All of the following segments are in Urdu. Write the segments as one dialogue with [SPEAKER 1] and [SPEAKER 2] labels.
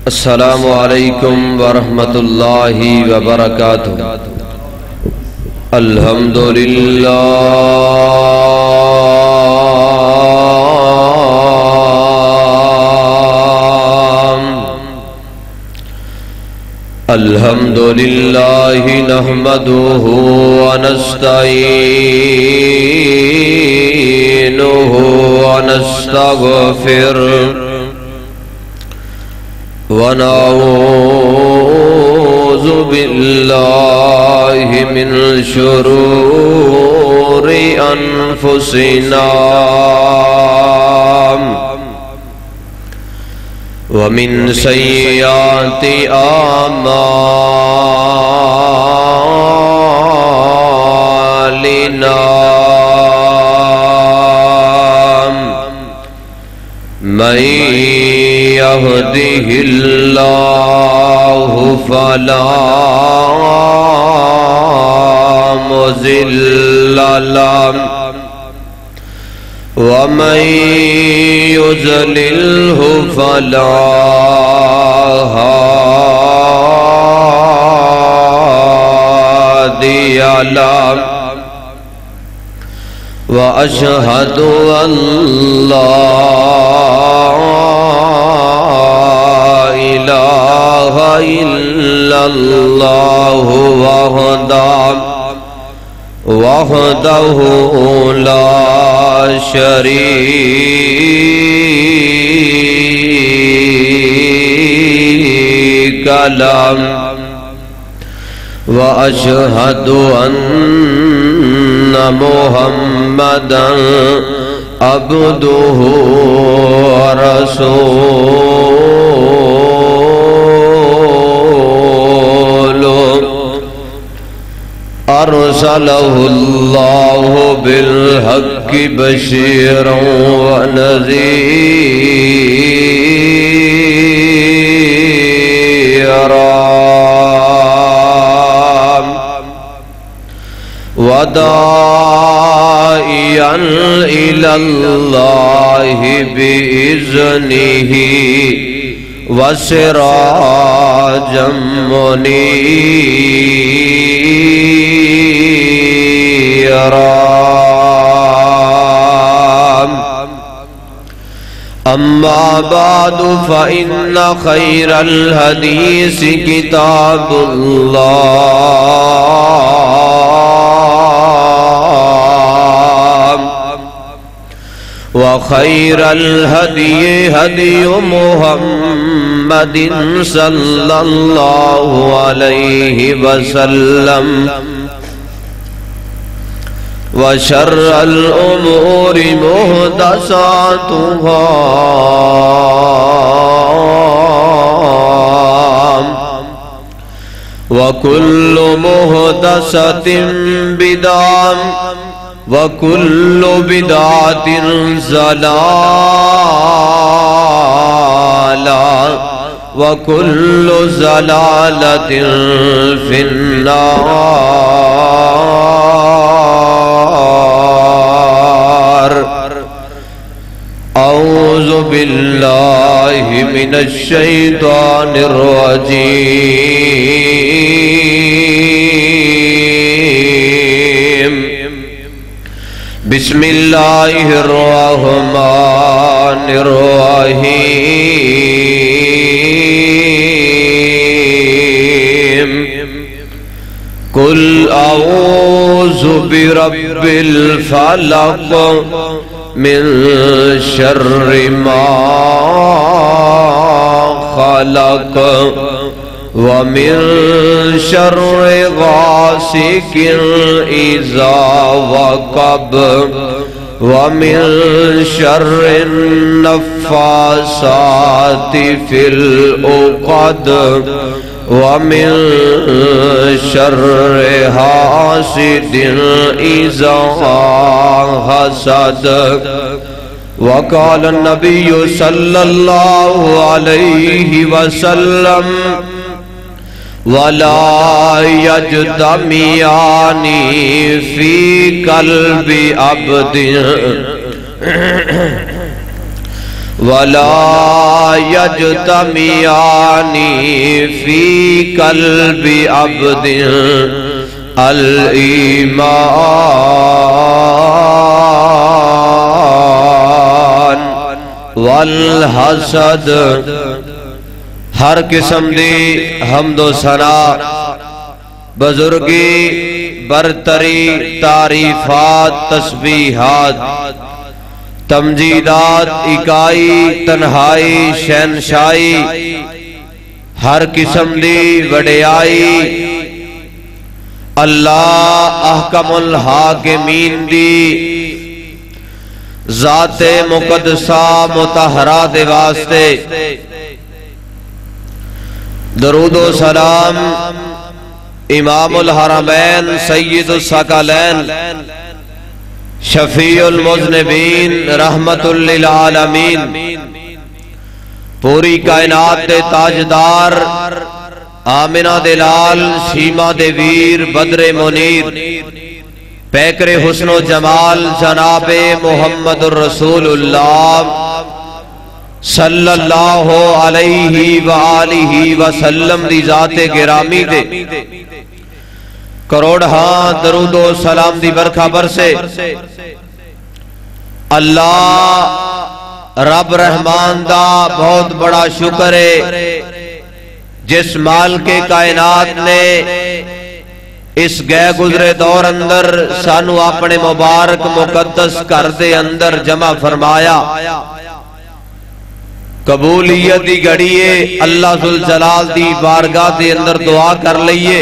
[SPEAKER 1] السلام علیکم ورحمۃ اللہ وبرکاتہ۔ الحمدللہ الحمدللہ نحمدہ ونستعینہ ونستغفرہ ونعوذ باللہ من شرور انفسنا ومن سیئات اعمالنا من يهده الله فلا مضل له ومن يضلله فلا هادي له وأشهد أن لا إله إلا الله وحده لا شريك له وأشهد أن محمدًا عبده ورسوله أرسله الله بالحق بشيرا ونذيرا وداعيا إلى الله بإذنه وسراجا منيرا أما بعد فإن خير الحديث كتاب الله وخير الهدي هدي محمد صلى الله عليه وسلم وشر الأمور محدثاتها وكل محدثة بدعة وكل بدعة ضلالة وكل ضلالة في النار۔ أعوذ بالله من الشيطان الرجيم۔ بسم الله الرحمن الرحيم۔ قل أعوذ برب الفلق من شر ما خلق ومن شر غاسق إذا وقب ومن شر النفاثات في العقد ومن شر حاسد إذا حسد۔ وقال النبي صلى الله عليه وسلم ولا يجتمعان في قلب عبد ولا يجتمعان في قلب عبد الایمان والحسد۔ ہر قسم دی حمد و ثنا، بزرگی، برتری، تعریفات، تسبیحات، تمجیدات، اکائی، تنہائی، شہنشائی، ہر قسم دی وڈیائی اللہ احکم الحاکمین دی ذات مقدسہ مطہرہ دے واسطے درود و سلام امام الحرمین سید الثقلین شفیع المذنبین رحمت للعالمین پوری کائنات دے تاجدار آمنہ دے لال شیمہ دے ویر بدر منیر پیکر حسن و جمال جناب محمد الرسول اللہ صلی اللہ علیہ وآلہ وسلم دی ذات گرامی دے کروڑ ہاں درود و سلام دی برکھا برسے۔ اللہ رب رحمان دا بہت بڑا شکر ہے جس مال کے کائنات نے اس گئے گزرے دور اندر سانو اپنے مبارک مقدس گھر دے اندر جمع فرمایا۔ قبولیت دی گھڑیے اللہ ذوالجلال دی بارگاہ دے اندر دعا کر لئیے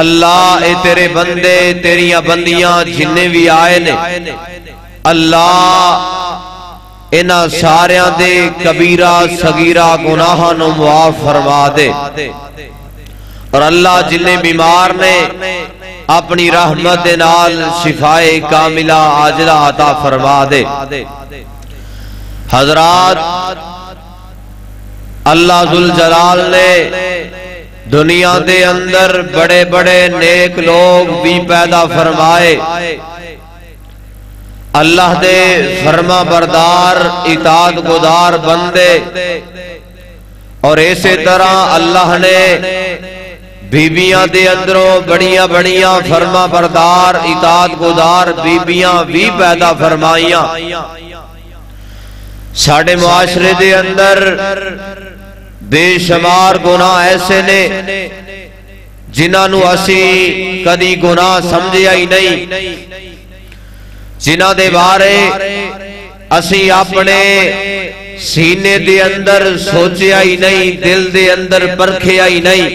[SPEAKER 1] اللہ اے تیرے بندے تیریاں بندیاں جننے بھی آئے نے اللہ انہاں ساریاں دے کبیرہ صغیرہ گناہاں نو معاف فرما دے، اور اللہ جننے بیمار نے اپنی رحمت نال شفائے کاملہ عاجلہ عطا فرما دے۔ حضرات اللہ ذوالجلال نے دنیا دے اندر بڑے بڑے نیک لوگ بھی پیدا فرمائے، اللہ دے فرما بردار اطاعت گزار بندے، اور اسی طرح اللہ نے بیبیاں دے اندروں بڑیاں بڑیاں فرما بردار اطاعت گزار بیبیاں بھی پیدا فرمائیاں۔ ساڑھے معاشرے دے اندر بے شمار گناہ ایسے نے جنہاں نو اسی کدی گناہ سمجھیا ہی نہیں، جنہاں دے بارے اسی اپنے سینے دے اندر سوچیا ہی نہیں، دل دے اندر پرکھیا ہی نہیں۔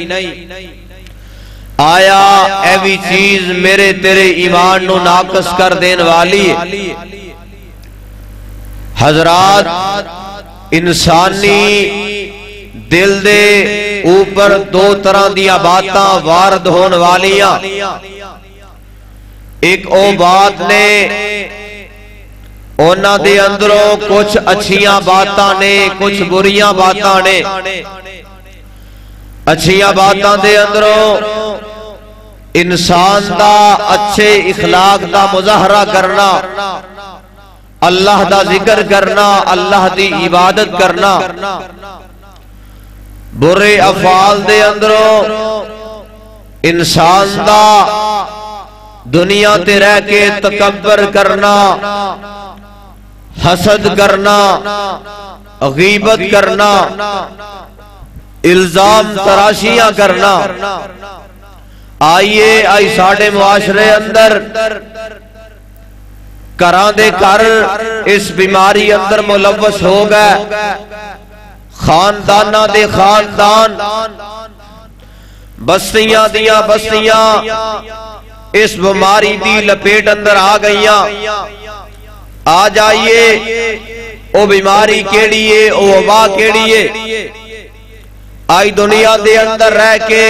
[SPEAKER 1] آیا ایوی چیز میرے تیرے ایمان نو ناقص کر دین والی ہے؟ حضرات انسانی دل دے اوپر دو طرح دیا باتاں وارد ہون والیاں، ایک او بات نے اونا دے اندروں کچھ اچھیاں باتاں نے کچھ بریاں باتاں نے۔ اچھیاں باتاں دے اندروں انسان دا اچھے اخلاق دا مظاہرہ کرنا، اللہ دا ذکر کرنا، اللہ دی عبادت کرنا۔ برے افعال دے اندروں انسان دا دنیا تے رہ کے تکبر کرنا، حسد کرنا، غیبت کرنا، الزام تراشیاں کرنا۔ آئیے آئی ساڑھے معاشرے اندر کران دے کر اس بیماری اندر ملوث ہو گئے، خاندانہ دے خاندان، بستیاں دیاں بستیاں اس بیماری دی لپیٹ اندر آ گئیاں۔ آ جائیے او بیماری کیڑی ہے، او وبا کیڑی ہے؟ آئی دنیا دے اندر رہ کے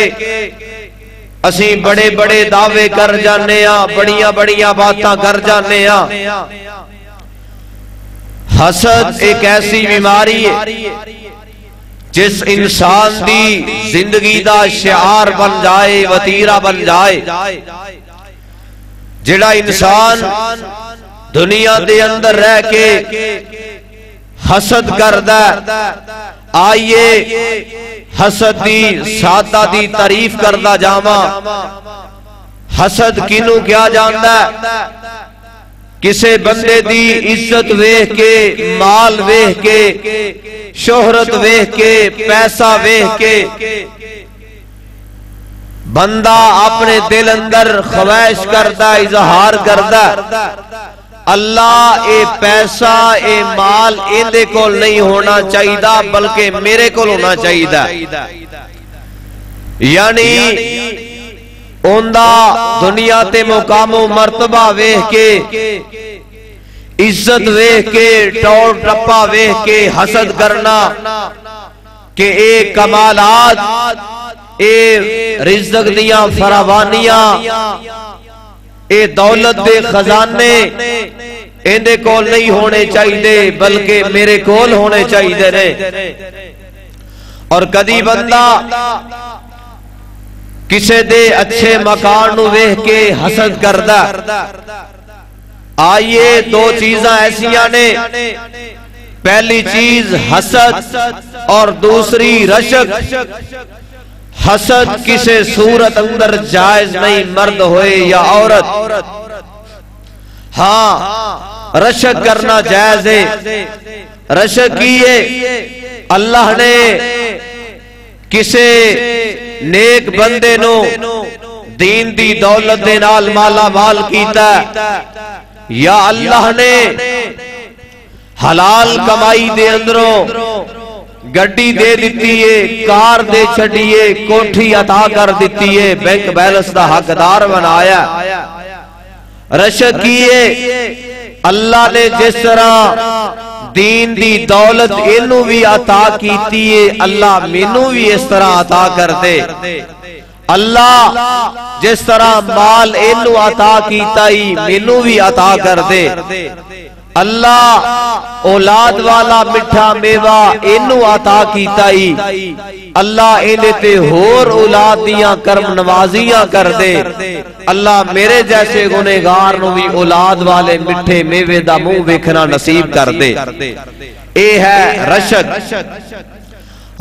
[SPEAKER 1] اسی بڑے بڑے دعوے کر جانے ہاں، بڑیاں بڑیاں باتاں کر جانے ہاں۔ حسد ایک ایسی بیماری ہے جس انسان دی زندگی دا شعار بن جائے، وتیرہ بن جائے، جڑا انسان دنیا دے اندر رہ کے حسد کردا آئیے حسد دی سادہ دی تعریف کردا جاواں حسد کینوں کیا جاندا ہے کسے بندے دی عزت ویکھ کے مال ویکھ کے شہرت ویکھ کے پیسہ ویکھ کے بندہ اپنے دل اندر خواہش کردا اظہار کردا اللہ اے پیسہ اے مال ایندے کول نہیں ہونا چاہیدا بلکہ میرے کول ہونا چاہیدا یعنی اوندا دنیا تے مقام و مرتبہ ویکھ کے عزت ویکھ کے ٹور ٹپا ویکھ کے حسد کرنا کہ اے کمالات اے رزق دیاں فراوانیاں اے دولت دے خزانے ایندے کول نہیں ہونے چاہیے بلکہ میرے کول ہونے چاہیے نے اور کدی بندہ کسے دے اچھے مکان نو ویکھ کے حسد کردا آئیے دو چیزاں ایسیاں نے پہلی چیز حسد اور دوسری رشک حسد کسے صورت اندر جائز نہیں مرد ہوئے یا عورت ہاں رشک کرنا جائز ہے رشک کیے اللہ نے کسے نیک بندے نو دین دی دولت دے نال مالا مال کیتا یا اللہ نے حلال کمائی دے اندروں گڈی دے دیتی ہے کار دے چھڑیے کوٹھی عطا کر دیتی ہے بینک بیلنس دا حقدار بنایا رشک کیے اللہ نے جس طرح دین دی دولت انہوں بھی عطا کیتی ہے اللہ مینوں بھی اس طرح عطا کر دے اللہ جس طرح مال انہوں عطا کیتا ہی مینوں بھی عطا کر دے اللہ اولاد والا مٹھا میوہ انہوں عطا کیتا ہی اللہ انہیں تے ہور اولاد دیاں کرم نوازیاں کر دے اللہ میرے جیسے گنہگار نو بھی اولاد والے مٹھے میوے دا منہ ویکھنا نصیب کر دے اے ہے رشک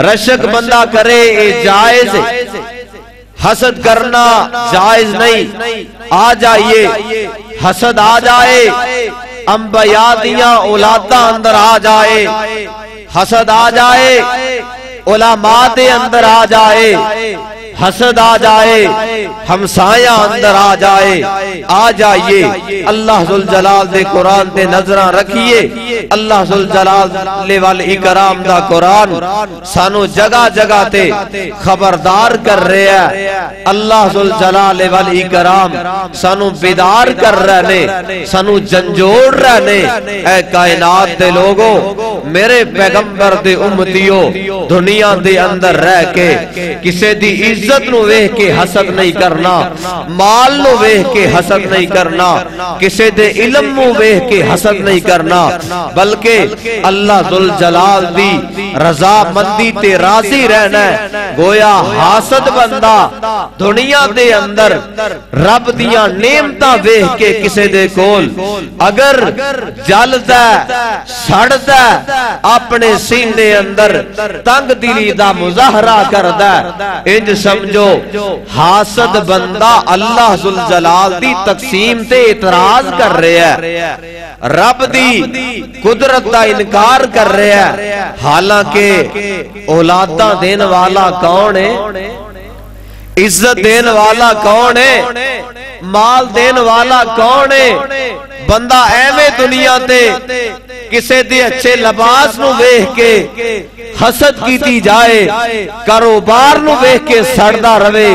[SPEAKER 1] رشک بندہ کرے اے جائز حسد کرنا جائز نہیں آ جائیے حسد آ جائے انبیاء دیاں اولاداں اندر آ جائے حسد آ جائے علماء دے اندر آ جائے حسد آ جائے ہمسایہ اندر آ جائیے اللہ ذوالجلال دے قرآن تے نظرہ رکھیے اللہ ذوالجلال والاکرام دا قرآن سانو جگہ جگہ تے خبردار کر رہے ہیں اللہ ذوالجلال والاکرام سانو بیدار کر رہے نے سانو جنجوڑ رہے نے اے کائنات دے لوگوں میرے پیغمبر دے امتیوں دنیا دے اندر رہ کے کسے دی عزت نو ویکھ کے حسد نہیں کرنا مال نو ویکھ کے حسد نہیں کرنا کسے دے علم نو ویکھ کے حسد نہیں کرنا بلکہ اللہ ذوالجلال دی رضا مندی تے راضی رہنا ہے گویا حاسد بندہ دنیا دے اندر رب دیاں نعمتاں ویکھ کے کسے دے کول اگر جلدا سڑدا اپنے سینے اندر تنگ دلی دا مظاہرہ کردا انج سمجھو حاسد بندہ اللہ ذوالجلال دی تقسیم تے اعتراض کر رہا ہے رب دی قدرت دا انکار کر رہا ہے حالانکہ اولاداں دین والا کون ہے عزت دین والا کون ہے مال دین والا کون ہے بندہ ایویں دنیا تے کسے دی اچھے لباس نو ویکھ کے حسد کیتی جائے کاروبار نو ویکھ کے سڑدا رہے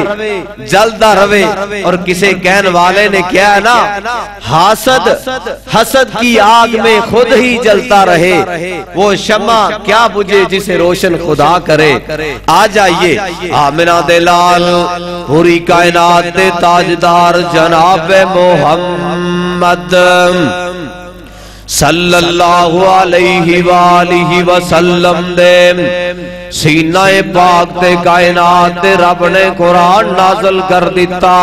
[SPEAKER 1] جلدا رہے اور کسے کہن والے نے کیا ہے نا حسد کی آگ میں خود ہی جلتا رہے وہ شمع کیا بجھے جسے روشن خدا کرے آ جائیے آمنہ دے لال پوری کائنات دے تاجدار جناب محمد صلی اللہ علیہ وآلہ وسلم دے سینہ پاک تے کائنات تے رب نے قرآن نازل کر دیتا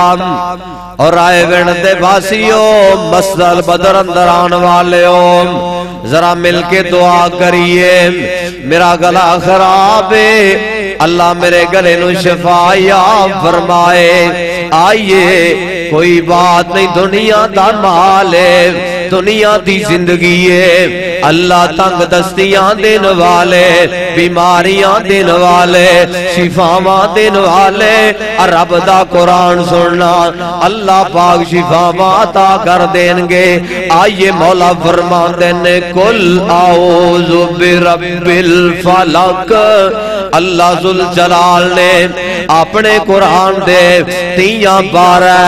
[SPEAKER 1] اور آئے وین دے باسیوں مسجد بدر اندر آن والے ذرا مل کے دعا کریے میرا گلا خراب ہے اللہ میرے گلے نو شفا یا فرمائے آئیے کوئی بات نہیں دنیا دا مال ہے دنیا دی زندگی ہے اللہ تنگ دستیاں دین والے بیماریاں دین والے شفاواں دین والے رب دا قرآن سننا اللہ پاک شفاواں عطا کر دیں گے آئیے مولا فرما دینے کل اعوذ برب الفلق اللہ ذوالجلال نے اپنے قرآن دے تیاں بارہ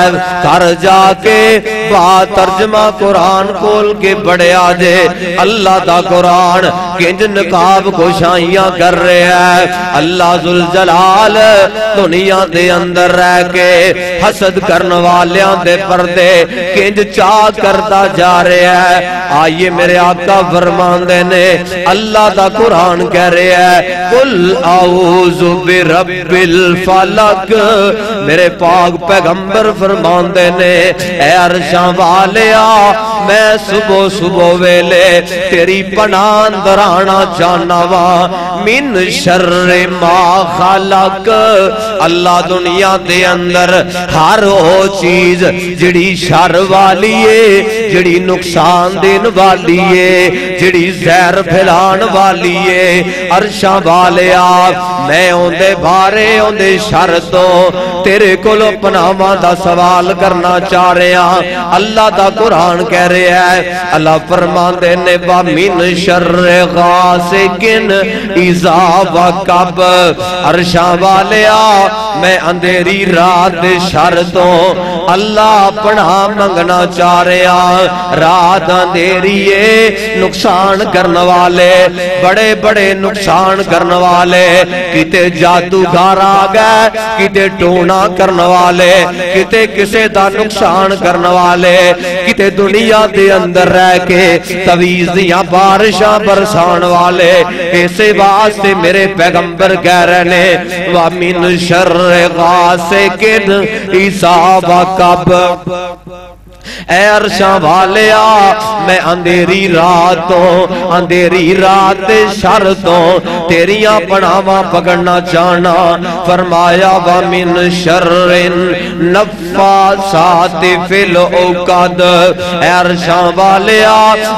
[SPEAKER 1] کر جا کے با ترجمہ قرآن کھول کے بڑے آجے اللہ دا قرآن کنج نقاب کوشائیاں کر رہے ہیں اللہ ذوالجلال دنیا دے اندر رہ کے حسد کرن والیاں دے پردے کنج چاہ کرتا جا رہے ہیں آئیے میرے آقا فرمان دینے اللہ دا قرآن کہہ رہے ہیں قل اعوذ برب الفلق میرے پاک پیغمبر فرمان دینے اے عرشاں والیا میں صبح صبح ویلے تیری پناہ اندر آنا چاہنا وا من شر ما خلق اللہ دنیا دے اندر ہر وہ چیز جڑی شر والی ہے جڑی نقصان دین والی ہے جڑی زہر پھیلان والی ہے عرشاں والیا میں اوندے بارے اوندے شر تو تیرے کولو پناہاں دا سوال کرنا چاہ رہے ہیں اللہ دا قرآن کہہ رہے ہیں اللہ فرماندے نے وَمِن شَرِّ غَاسِقٍ اِذَا وَقَبَ عرشاں والیا میں اندھیری رات شر تو اللہ پناہ منگنا چاہ رہے ہیں رات اندھیری ہے نقصان کرنے والے بڑے بڑے نقصان کرنے والے کتے جادوگر آ گئے کتے ٹونا کرنے والے کتے کسے دا نقصان کرنے والے کتے دنیا دے اندر رہ کے تویز دیاں بارشاں برسان والے ایسے واسطے میرے پیغمبر کہہ رہے ہیں وَمِن شَرِّ غَاسِقٍ اِذَا وَقَبَ اے عرشاں والیا میں اندھیری رات شر تو تیریاں پناہاں پکڑنا چاہنا فرمایا وَمِن شَرِّ النَّفَّاثَاتِ فِی الْعُقَدِ اے عرشاں والیا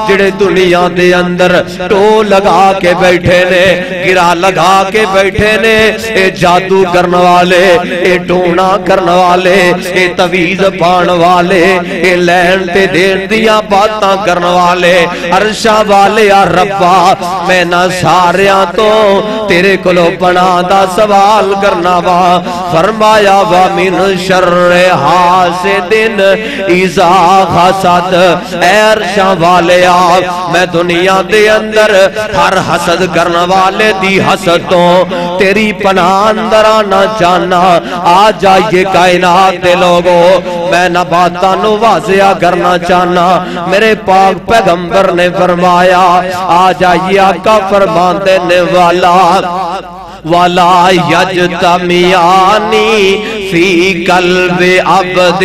[SPEAKER 1] جڑے دنیا دے اندر ٹو لگا کے بیٹھے نے گرا لگا کے بیٹھے نے اے جادو کرنے والے اے ٹونا کرنے والے اے تویز پان والے اے لین تے دین دیا باتاں کرنے والے عرشاں والے یا ربا میں نہ ساریاں تو تیرے کلو پناہ دا سوال کرنا وا فرمایا وَمِن شَرِّ حَاسِدٍ اِذَا حَسَدَ اے عرشاں والے میں دنیا دے اندر ہر حسد کرنے والے دی حسد تو تیری پناہ اندر آنا چاہنا آ جائیے کائنات دے لوگوں میں نہ باتاں نو واضح کرنا چاہنا میرے پاک پیغمبر نے فرمایا آ جائیے آقا فرمان دینے والا وَلَا يَجْتَمِعَانِ فِي قَلْبِ عَبْدٍ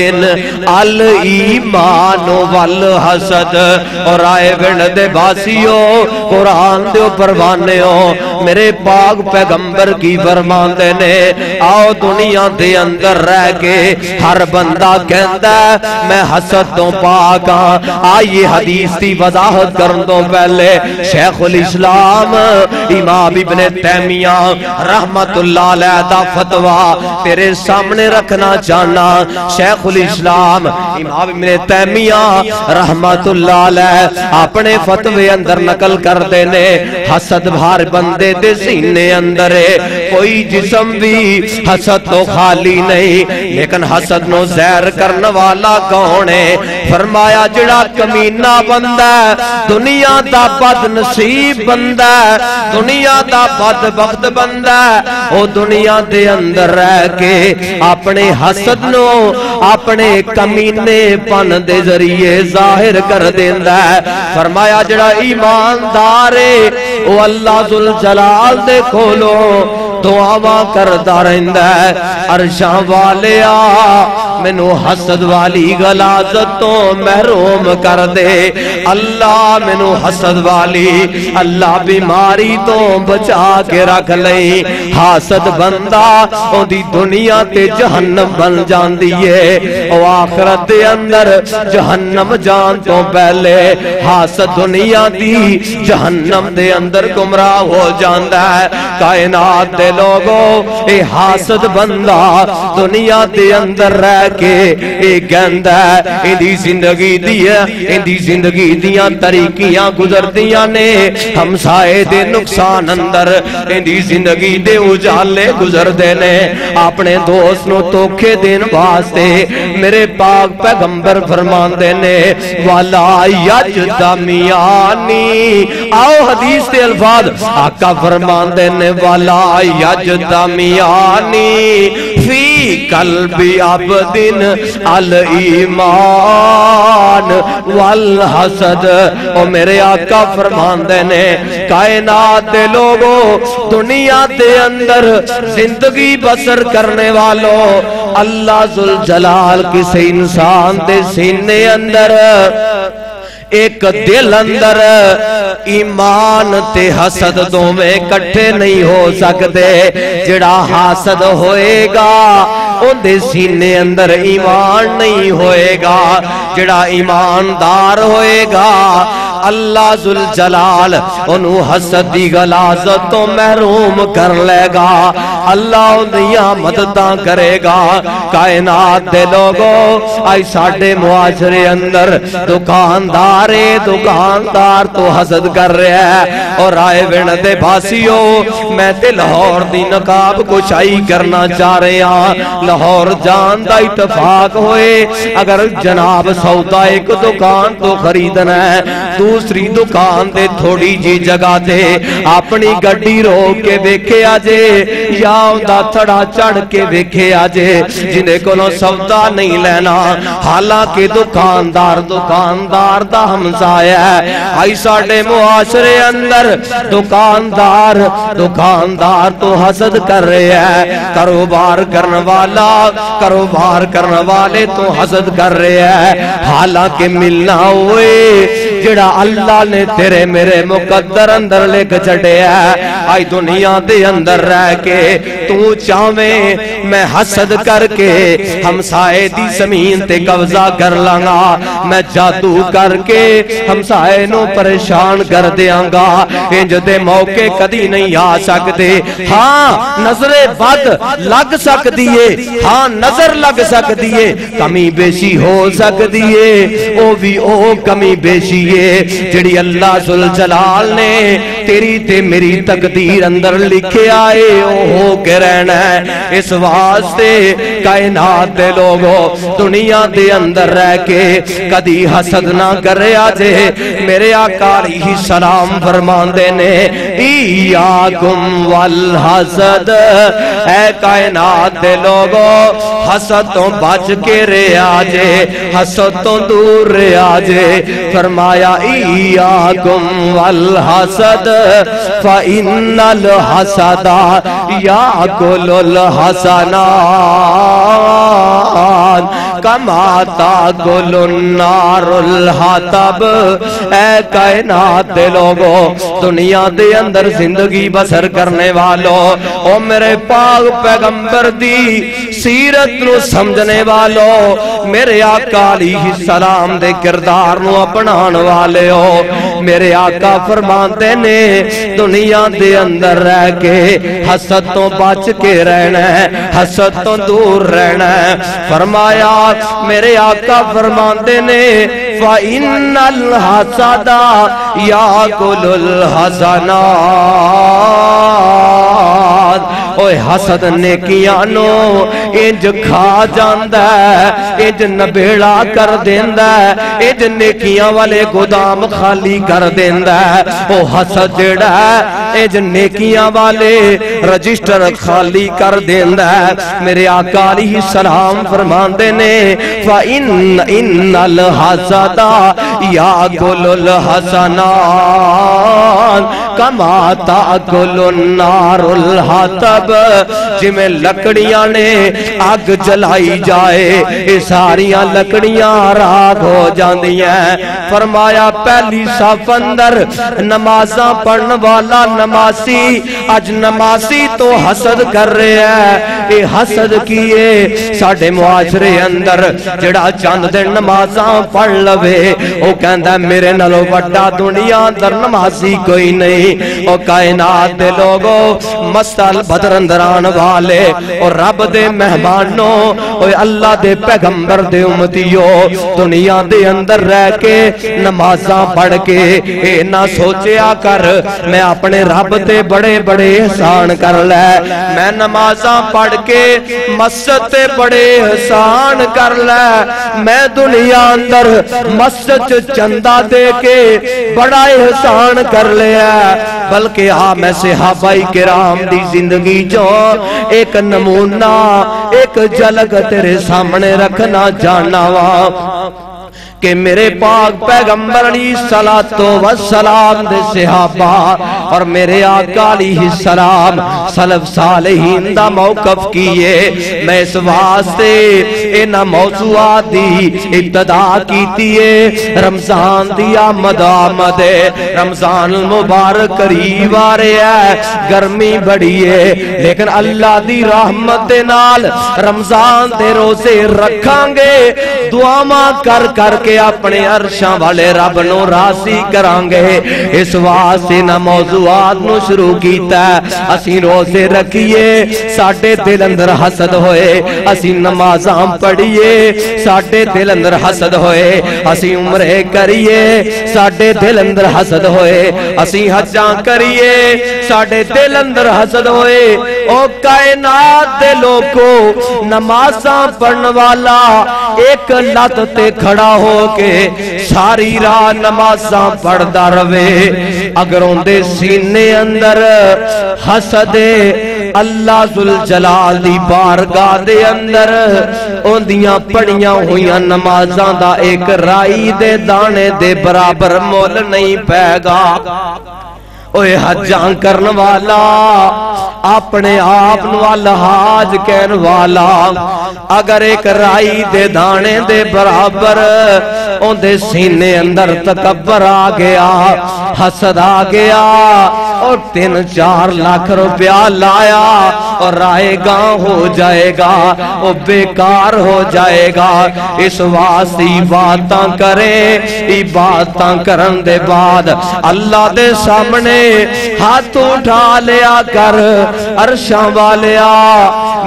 [SPEAKER 1] الْإِيمَانُ وَالْحَسَدُ اور آئے بن دے باسیو قرآن دے پروانے ہو میرے پاک پیغمبر کی فرمان دینے آؤ دنیا دے اندر رہ کے ہر بندہ کہندہ میں حسد تو پاکاں آئیے حدیث دی وضاحت کرن دو پہلے شیخ الاسلام امام ابن تیمیہ رحمت اللہ علیہ دا فتوہ تیرے سامنے رکھنا چاہنا شیخ الاسلام امام ابن تیمیہ رحمت اللہ علیہ اپنے فتوے اندر نقل کر دینے حسد بھار بندے دے سینے اندر ہے کوئی جسم بھی حسد تو خالی نہیں لیکن حسد نو زہر کرنے والا کون ہے فرمایا جڑا کمینہ بندہ دنیا دا بد نصیب بندہ دنیا دا بد بخت بندہ او دنیا دے اندر رہ کے اپنے حسد نو اپنے کمینے پن دے ذریعے ظاہر کر دیندہ ہے فرمایا جڑا ایماندار ہے او اللہ ذوالجلال دے کھولو دعاواں کردا رہندا ہے عرشاں والیا مینوں حسد والی غلاظت تو محروم کر دے اللہ مینوں حسد والی اللہ بیماری تو بچا کے رکھ لئی حاسد بندہ اودی دنیا تے جہنم بن جاندی ہے او آخرت دے اندر جہنم جان تو پہلے حاسد دنیا دی جہنم دے اندر گمراہ ہو جاندا ہے کائنات دے لوگوں اے حاسد بندہ دنیا دے اندر رہ کے اے گندا ہے ایندی زندگی دیاں طریقیاں گزردیاں نے ہمسائے دے نقصان اندر ایندی زندگی دے اجالے گزردے نے اپنے دوست نو دھوکے دین واسطے میرے پاک پیغمبر فرماندے نے والا یجدمیانی آؤ حدیث دے الفاظ آقا فرماندے نے والا یجدمیانی فی قلب عبد الایمان والحسد او میرے آقا فرماندے نے کائنات دے لوگوں دنیا دے اندر زندگی بسر کرنے والوں اللہ ذوالجلال کسی انسان دے سینے اندر ایک دل اندر ایمان تے حسد دوویں کٹھے نہیں ہو سکتے جڑا حاسد ہوئے گا ان دے سینے اندر ایمان نہیں ہوئے گا جڑا ایماندار ہوئے گا اللہ ذوالجلال انہوں حسد دی غلاظت تو محروم کر لے گا اللہ انہیاں مدداں کرے گا کائنات دے لوگوں آئی ساڑھے معاشرے اندر دکاندار تو حسد کر رہا ہے اور آئے وین دے بھاسیو میں تے لاہور دی نقاب کشائی کرنا چاہ رہے ہیں لاہور جان دا اتفاق ہوئے اگر جناب سودا ایک دکان تو خریدنا ہے دوسری دکان دے تھوڑی جی جگہ دے اپنی گڈی روک کے ویکھے آجے یا اندہ تھڑا چڑھ کے ویکھے آجے جنہیں کولوں سودا نہیں لینا حالانکہ دکاندار دا ہمسایہ ہے آئی ساڑھے معاشرے اندر دکاندار تو حسد کر رہے ہیں کاروبار کرنے والے تو حسد کر رہے ہیں حالانکہ ملنا ہوئے جڑا اللہ نے تیرے میرے مقدر اندر لے کے چڑھے ہے آئی دنیا دے اندر رہ کے تو چاہویں میں حسد کر کے ہمسائے دی زمین تے قبضہ کر لانگا میں جادو کر کے ہمسائے نو پریشان کر دیاں گا انج دے موقع کدی نہیں آ سکتے ہاں نظر بد لگ سکتی ہے ہاں نظر لگ سکتی ہے کمی بیشی ہو سکتی ہے او بھی او کمی بیشی ہے جڑی اللہ ذوالجلال نے تیری تے میری تقدیر اندر لکھے آئے او ہو کے رہنا ہے اس واسطے کائنات دے لوگوں دنیا دے اندر رہ کے کدی حسد نہ کرے آجے میرے آقا علیہ السلام فرماندے نے ایاکم والحسد اے کائنات دے لوگوں حسد تو بچ کے رے آجے حسد تو دور رے آجے فرمایا ایاکم والحسد فإن الحسد یاکل الحسنات کما تاکل النار الحطب اے کائنات دے لوگوں دنیا دے اندر زندگی بسر کرنے والوں او میرے پاک پیغمبر دی سیرت نو سمجھنے والوں میرے آقا علیہ السلام دے کردار نو اپنان والے ہو میرے آقا فرماتے نے دنیا دے اندر رہ کے حسد تو بچ کے رہنا ہے حسد تو دور رہنا ہے فرمایا میرے آقا فرماتے نے فَإِنَّ الْحَسَدَ يَأْكُلُ الْحَسَنَاتِ اوہ حسد نیکیانو انج کھا جاندہ ہے انج نبیڑا کر دیندہ ہے انج نیکیاں والے گودام خالی کر دیندہ ہے اوہ حسد جڑا ہے انج نیکیاں والے رجسٹر خالی کر دیندہ ہے میرے آقا علیہ السلام فرماندے نے فَإِنَّ الْحَسَدَ يَأْكُلُ الْحَسَنَاتِ کما تاکل النار الحطب، جی میں لکڑیاں نے آگ جلائی جائے یہ ساریاں لکڑیاں راکھ ہو جاندی ہیں۔ فرمایا پہلی صف اندر نمازاں پڑھن والا نمازی اج نمازی تو حسد کر رہے ہیں، یہ حسد کیے ساڑھے معاشرے اندر جڑا چند دن نمازاں پڑھ لوے وہ کہندا میرے نالوں وڈا دنیا اندر نمازی کوئی نہیں۔ او کائنات دے لوگوں مستل بدر اندران والے اور رب دے مہمانوں اوے اللہ دے پیغمبر دے امتیو دنیا دے اندر رہ کے نمازاں پڑھ کے اے نہ سوچیا کر میں اپنے رب تے بڑے بڑے احسان کر لے، میں نمازاں پڑھ کے مسجد تے بڑے احسان کر لے، میں دنیا اندر مسجد چندہ دے کے بڑا احسان کر لیا، بلکہ میں صحابہ کرام دی زندگی جو ایک نمونہ ایک جھلک تیرے سامنے رکھنا جانا وا کہ میرے پاک پیغمبر علیہ السلام دے صحابہ اور میرے آقا علیہ السلام سلف صالحین دا موقف کیے۔ میں اس واسطے انہاں موضوعات دی ابتدا کیتی ہے۔ رمضان دی آمد رمضان المبارک قریب آ رہا ہے، گرمی بڑی ہے لیکن اللہ دی رحمت دے نال رمضان دے روزے رکھاں گے، دعاواں کر کر کے اپنے عرشاں والے رب نو راضی کران گے۔ اس واسطے نہ موضوعات نو شروع کیتا ہے، اسی روزے رکھیے ساڈے دل اندر حسد ہوئے، اسی نمازاں پڑھیے ساڈے دل اندر حسد ہوئے، اسی عمرے کریے ساڈے دل اندر حسد ہوئے، اسی حجاں کریے ساڈے دل اندر حسد ہوئے۔ او کائنات دے لوگو نمازاں پڑھن والا ایک لت تے کھڑا ہو کے ساری راہ نمازاں پڑھدا رہے، اگر اندے سینے اندر حسد اللہ ذوالجلال دی بارگاہ دے اندر اندیاں پڑھیاں ہویاں نمازاں دا ایک رائی دے دانے دے برابر مول نہیں پے گا۔ اوے حجاں کرن والا اپنے آپ نو الحاج کہن والا اگر ایک رائی دے دانے دے برابر اون دے سینے اندر تکبر آ گیا، حسد آ گیا اور 3-4 لاکھ روپیہ لایا اور رائے گاں ہو جائے گا، وہ بیکار ہو جائے گا۔ اس واسطے باتاں کریں، باتاں کرن دے بعد اللہ دے سامنے ہاتھ اٹھا لیا کر، عرشاں والیا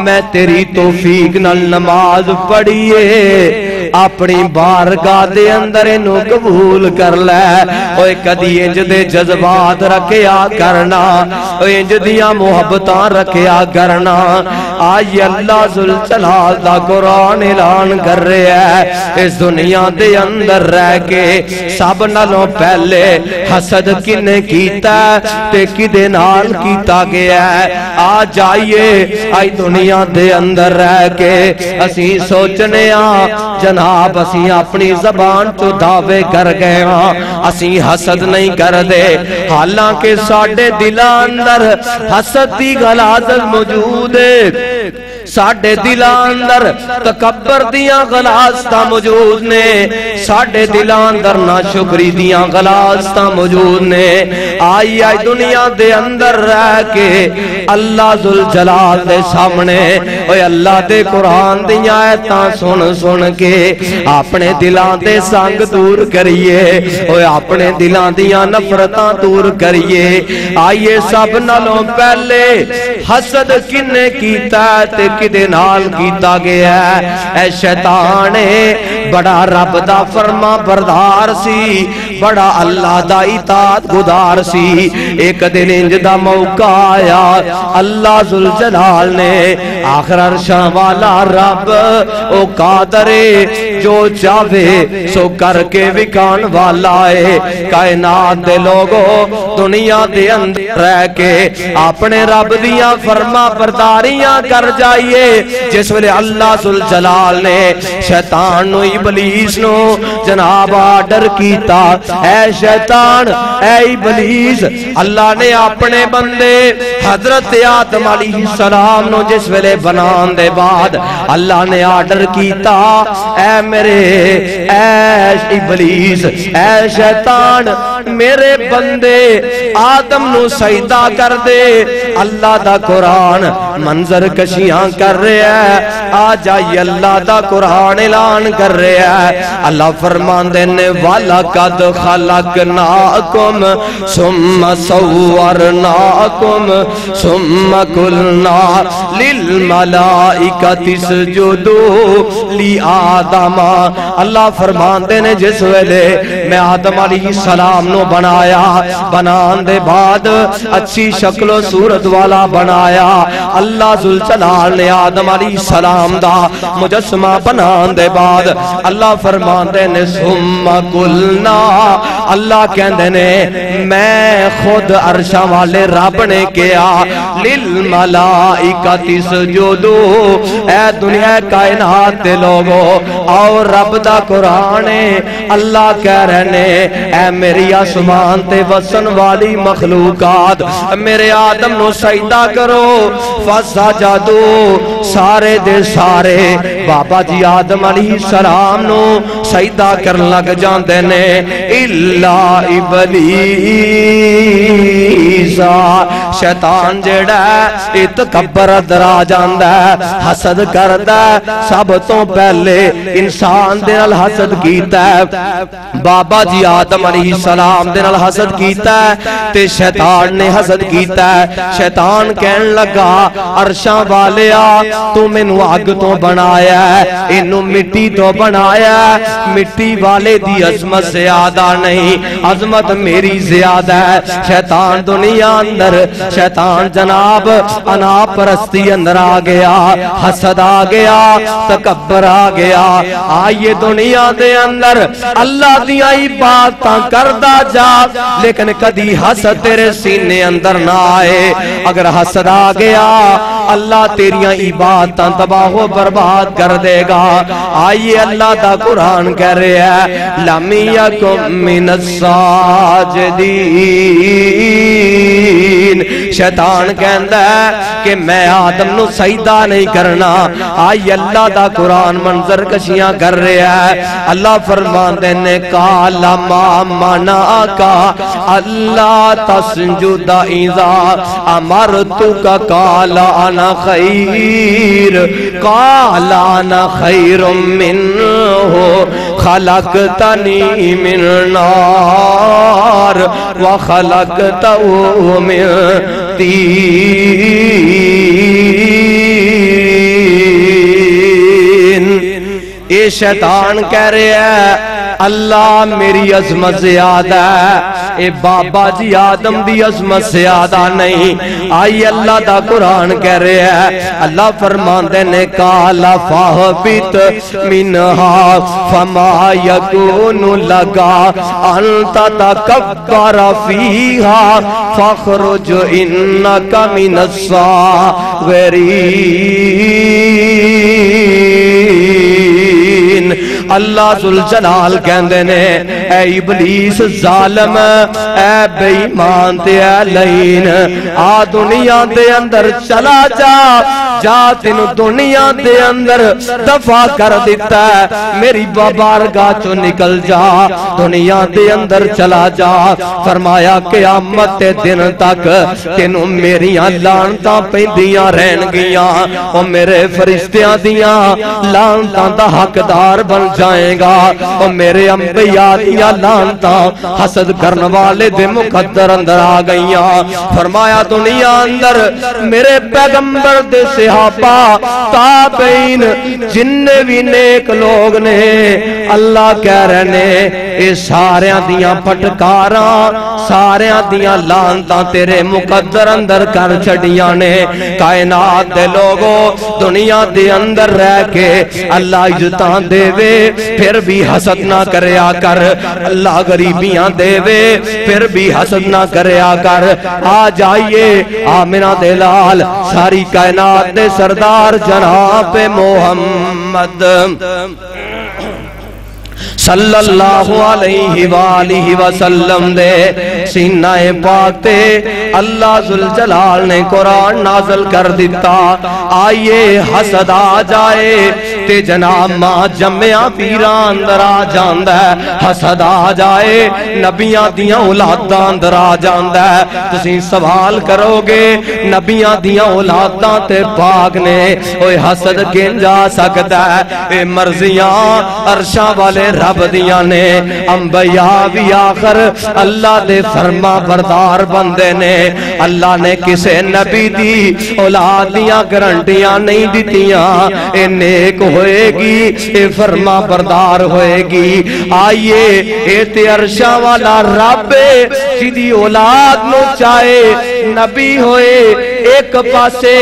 [SPEAKER 1] میں تیری توفیق نال نماز پڑھیے اپنی بارگاہ دے اندر انہوں قبول کر لے۔ اوے کدی انج دے جذبات رکھیا کرنا، اوے انج دیاں محبتاں رکھیا کرنا۔ آئی اللہ ذوالجلال دا قرآن اعلان کر رہے ہیں، اس دنیا دے اندر رہ کے سب نالوں پہلے حسد کنے کیتا تے کدے نال کیتا گیا ہے۔ آ جائیے آئی دنیا دے اندر رہ کے اسی سوچنے جناب اسی اپنی زبان تو دعوے کر گئے اسی حسد نہیں کر دے، حالانکہ ساڑھے دلان اندر حسد دی غلاظت موجود ہے، ساڑھے دلان اندر تکبر دیاں غلاظتاں موجود نے، ساڑھے دلان اندر ناشکری دیاں غلاظتاں موجود نے۔ آئی دنیا دے اندر رہ کے اللہ ذوالجلال دے سامنے اوے اللہ دے قرآن دیاں آیتاں سن کے اپنے دلان دے سنگ دور کریے، اوے اپنے دلان دیاں نفرتاں دور کریے۔ آئیے سب نالوں پہلے حسد کنے کیتا تے کدے نال کیتا گیا ہے۔ اے شیطانے بڑا رب دا فرما بردار سی، بڑا اللہ دا اطاعت گزار سی۔ ایک دن انج دا موقع آیا، اللہ ذوالجلال نے آخر عرشاں والا رب او قادر جو چاہے سو کر کے وکان والا ہے۔ کائنات دے لوگوں دنیا دے اندر رہ کے اپنے رب دیاں فرما برداریاں کر جائیے۔ جس ویلے اللہ ذوالجلال نے شیطان نو ابلیس نو جناب آرڈر کیتا اے شیطان اے ابلیس اللہ نے اپنے بندے حضرت آدم علیہ السلام نو جس ویلے بنان دے بعد اللہ نے آرڈر کیتا اے میرے اے ابلیس اے شیطان میرے بندے آدم نو سجدہ کر دے اللہ دا قرآن منظر کشیاں کر رہا ہے آ جائیے اللہ دا قرآن اعلان کر رہا ہے اللہ فرماندے نے وَلَقَدْ خَلَقْنَاكُمْ ثُمَّ صَوَّرْنَاكُمْ ثُمَّ قُلْنَا لِلْمَلَائِكَةِ اسْجُدُوا لِآدَمَ اللہ فرماندے نے جس ویلے میں آدم علیہ السلام نو بنایا بنان دے بعد اچھی شکل و صورت والا بنایا اللہ ذوالجلال نے آدم علیہ السلام دا مجسمہ بنان دے بعد اللہ فرماندے نے ثم قلنا اللہ کہندے نے میں خود عرشاں والے رب نے کیا للملائکۃ اسجدوا اے دنیا کائنات دے لوگو اور رب دا قرآن اللہ کہہ رہے نے اے میری آسمان تے وسن والی مخلوقات میرے آدم نو سجدہ کرو فسجدوا سارے دے سارے بابا جی آدم علیہ السلام نو سجدہ کر لگ جاندے نے الا ابلیس شیطان جڑا ہے تکبر درا جاندا ہے حسد کردا ہے سب تو پہلے انسان دے نال حسد کیتا ہے بابا جی آدم علیہ السلام دے نال حسد کیتا ہے تے شیطان نے حسد کیتا ہے شیطان کہن لگا عرشاں والیا تو مینوں اگ تو بنایا ہے اینو مٹی تو بنایا ہے مٹی والے دی عظمت زیادہ نہیں عظمت میری زیادہ ہے شیطان دنیا اندر شیطان جناب انا پرستی اندر آ گیا حسد آ گیا تکبر آ گیا آئیے دنیا دے اندر اللہ دیاں باتاں کردا جا لیکن کدی حسد تیرے سینے اندر نہ آئے اگر حسد آ گیا اللہ تیریاں عبادتاں تباہ و برباد کر دے گا آئیے اللہ دا قرآن کہہ رہا ہے لَمْ يَكُنْ مِنَ السَّاجِدِينَ شیطان کہندا ہے کہ میں آدم نو سجدہ نہیں کرنا آئیے اللہ دا قرآن منظر کشیاں کر رہا ہے اللہ فرماندے نے قَالَ مَا مَنَعَكَ أَلَّا تَسْجُدَ إِذَا أَمَرْتُكَ قَالَ أَنَا خَيْرٌ قَالَ أَنَا خَيْرٌ مِّنْهُ خَلَقْتَنِي مِنْ نَارٍ وَخَلَقْتَهُ مِنْ طِينٍ اے شیطان کہہ رہے ہیں اللہ میری عظمت زیادہ ہے اے بابا جی آدم دی عظمت زیادہ نہیں آئی اللہ دا قرآن کہہ رہے ہیں اللہ فرماندے نے قال فاہبت منہا فما یکون لگا انت تکبر فیہا فاخرج انک من الصاغرین اللہ ذوالجلال کہندے نے اے ابلیس ظالم اے بے ایمان تے اے لعین آ دنیا دے اندر چلا جا جا تینو دنیا دے اندر دفع کر دیتا ہے میری بارگاہ چو نکل جا دنیا دے اندر چلا جا فرمایا قیامت دے دن تک تینو میریاں لعنتاں پیندیاں رہن گیاں او میرے فرشتیاں دیاں لعنتاں دا حقدار بن جائے گا او میرے انبیاء دیاں لعنتاں حسد کرن والے دے مقدر اندر آ گئیاں فرمایا دنیا اندر میرے پیغمبر دے صحابہ تابعین جننے بھی نیک لوگ نے اللہ کہہ رہے نے اے ساریاں دیاں پٹکاراں ساریاں دیاں لعنتاں تیرے مقدر اندر کر چھڑیاں نے کائنات دے لوگوں دنیا دے اندر رہ کے اللہ عزتاں دے وے پھر بھی حسد نہ کریا کر اللہ غریبیاں دے وے پھر بھی حسد نہ کریا کر آ جائیے آمنہ دے لال ساری کائنات دے سردار جناب محمد صلی اللہ علیہ وآلہ وسلم دے سینہ پاک تے اللہ ذوالجلال نے قرآن نازل کر دیتا آئیے حسد آ جائے تے جناب ماں جمعہ پیران اندر آ جاندہ ہے حسد آ جائے نبیاں دیاں اولاداں اندر آ جاندہ ہے تسی سوال کرو گے نبیاں دیاں اولاداں تے پاک نے اوہ حسد کن جا سکتا ہے اے مرضیاں عرشاں والے رب دیاں نے انبیاء بھی آخر اللہ دے فرما بردار بندے نے اللہ نے کسے نبی دی اولاد دیاں گرنٹیاں نہیں دیتیاں اے نیک ہوئے گی اے فرما بردار ہوئے گی آئیے اے تے عرشاں والا رب جدی اولاد نو چاہے نبی ہوئے ایک پاسے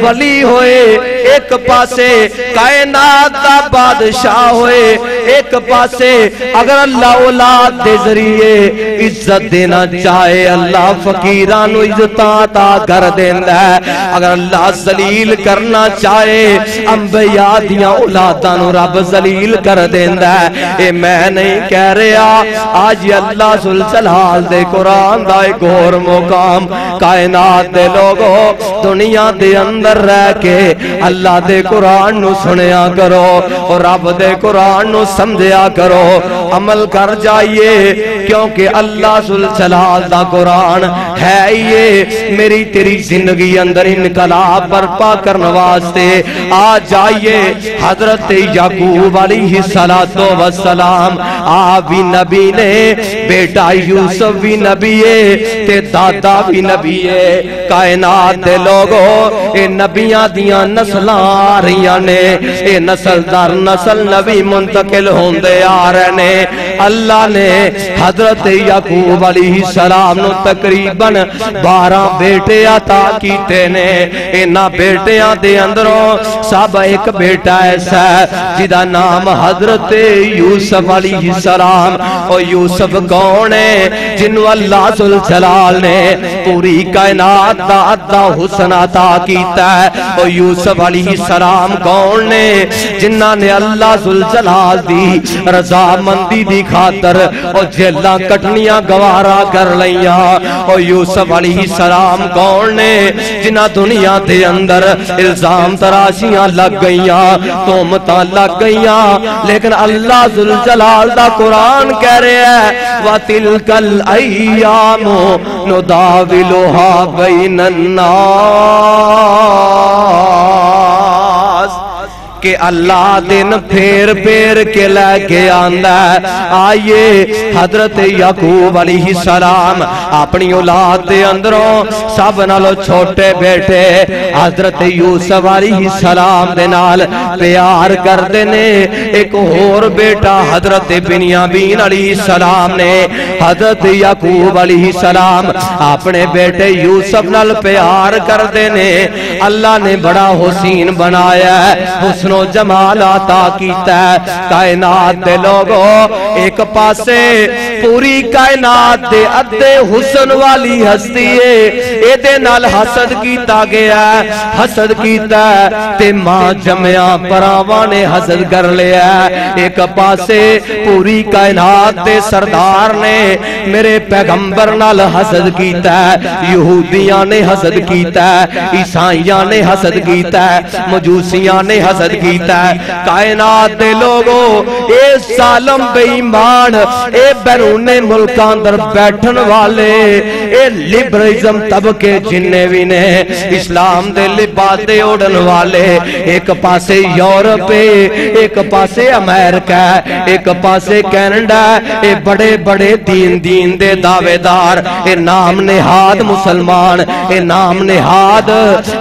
[SPEAKER 1] ولی ہوئے ایک پاسے کائنات دا بادشاہ ہوئے ایک پاسے اگر اللہ اولاد دے ذریعے عزت دینا چاہے اللہ فقیرانو عزت عطا کر دیندہ ہے اگر اللہ ذلیل کرنا چاہے انبیاء دیاں اولادانو رب ذلیل کر دیندہ ہے اے میں نہیں کہہ رہا آج اللہ ذوالجلال دے قرآن دا ایک اور مقام کائنات دے لوگوں دنیا دے اندر رہ کے اللہ دے قرآن نو سنیا کرو اور رب دے قرآن نو سمجھیا کرو عمل کر جائیے کیونکہ اللہ ذوالجلال دا قرآن ہے یہ میری تیری زندگی اندر انقلاب برپا کرنے واسطے آ جائیے حضرت یعقوب علیہ السلام آپ بھی نبی نے بیٹا یوسف بھی نبی ہے تے دادا بھی نبی ہے کائنات دے لوگوں اے نبیاں دیاں نسلاں آ رہیاں نے اے نسل در نسل نبی منتقل ہوندے آ رہے نے اللہ نے حضرت یعقوب علیہ السلام نو تقریباً 12 بیٹے عطا کیتے نے انہاں بیٹیاں دے اندروں سب ایک بیٹا ایسا ہے جدا نام حضرت یوسف علیہ السلام اور یوسف کون ہے جنو اللہ ذوالجلال نے پوری کائنات دا عطا حسن عطا کیتا ہے اور یوسف علیہ السلام کون نے جنہ نے اللہ ذوالجلال دی رضا مندی دی خاطر اور جیلہ کٹنیاں گوارا کر لیاں اور یوسف علیہ السلام کون نے جنہ دنیا دے اندر الزام تراشیاں لگ گئیاں تومتاں لگ گئیاں لیکن اللہ ذوالجلال دا قرآن کہہ رہے ہیں وَتِلْكَ الْأَيَّامُ نُدَاوِلُهَا بَيْنَ النَّاسِ کہ اللہ دن پھیر پھیر کے لے کے آندہ ہے آئیے حضرت یعقوب علیہ السلام اپنی اولاد دے اندروں سب نالو چھوٹے بیٹے حضرت یوسف علیہ السلام دے نال پیار کر دینے ایک اور بیٹا حضرت بنیامین علیہ السلام نے حضرت یعقوب علیہ السلام اپنے بیٹے یوسف نال پیار کر دینے اللہ نے بڑا حسین بنایا ہے حسن و جمال عطا کیتا ہے کائنات دے لوگوں ایک پاسے پوری کائنات دے ادھے حسن والی ہستی ہے اے دے نال حسد کیتا گیا ہے حسد کیتا ہے تے ماں جمعہ پراوانے حسد کر لیا ہے ایک پاسے پوری کائنات دے سردار نے میرے پیغمبر نال حسد کیتا ہے یہودیاں نے حسد کیتا ہے عیسائیاں نے حسد کیتا ہے مجوسیاں نے حسد کیتا ہے کائنات دے لوگوں اے ظالم بے ایمان اے بیرون ملکاں در بیٹھن والے اے لبرلزم طبقے جننے بھی نے اسلام دے لبادے اڑن والے ایک پاسے یورپ ایک پاسے امریکہ ایک پاسے کینیڈا اے بڑے بڑے دین دے دعوے دار اے نام نہاد مسلمان اے نام نہاد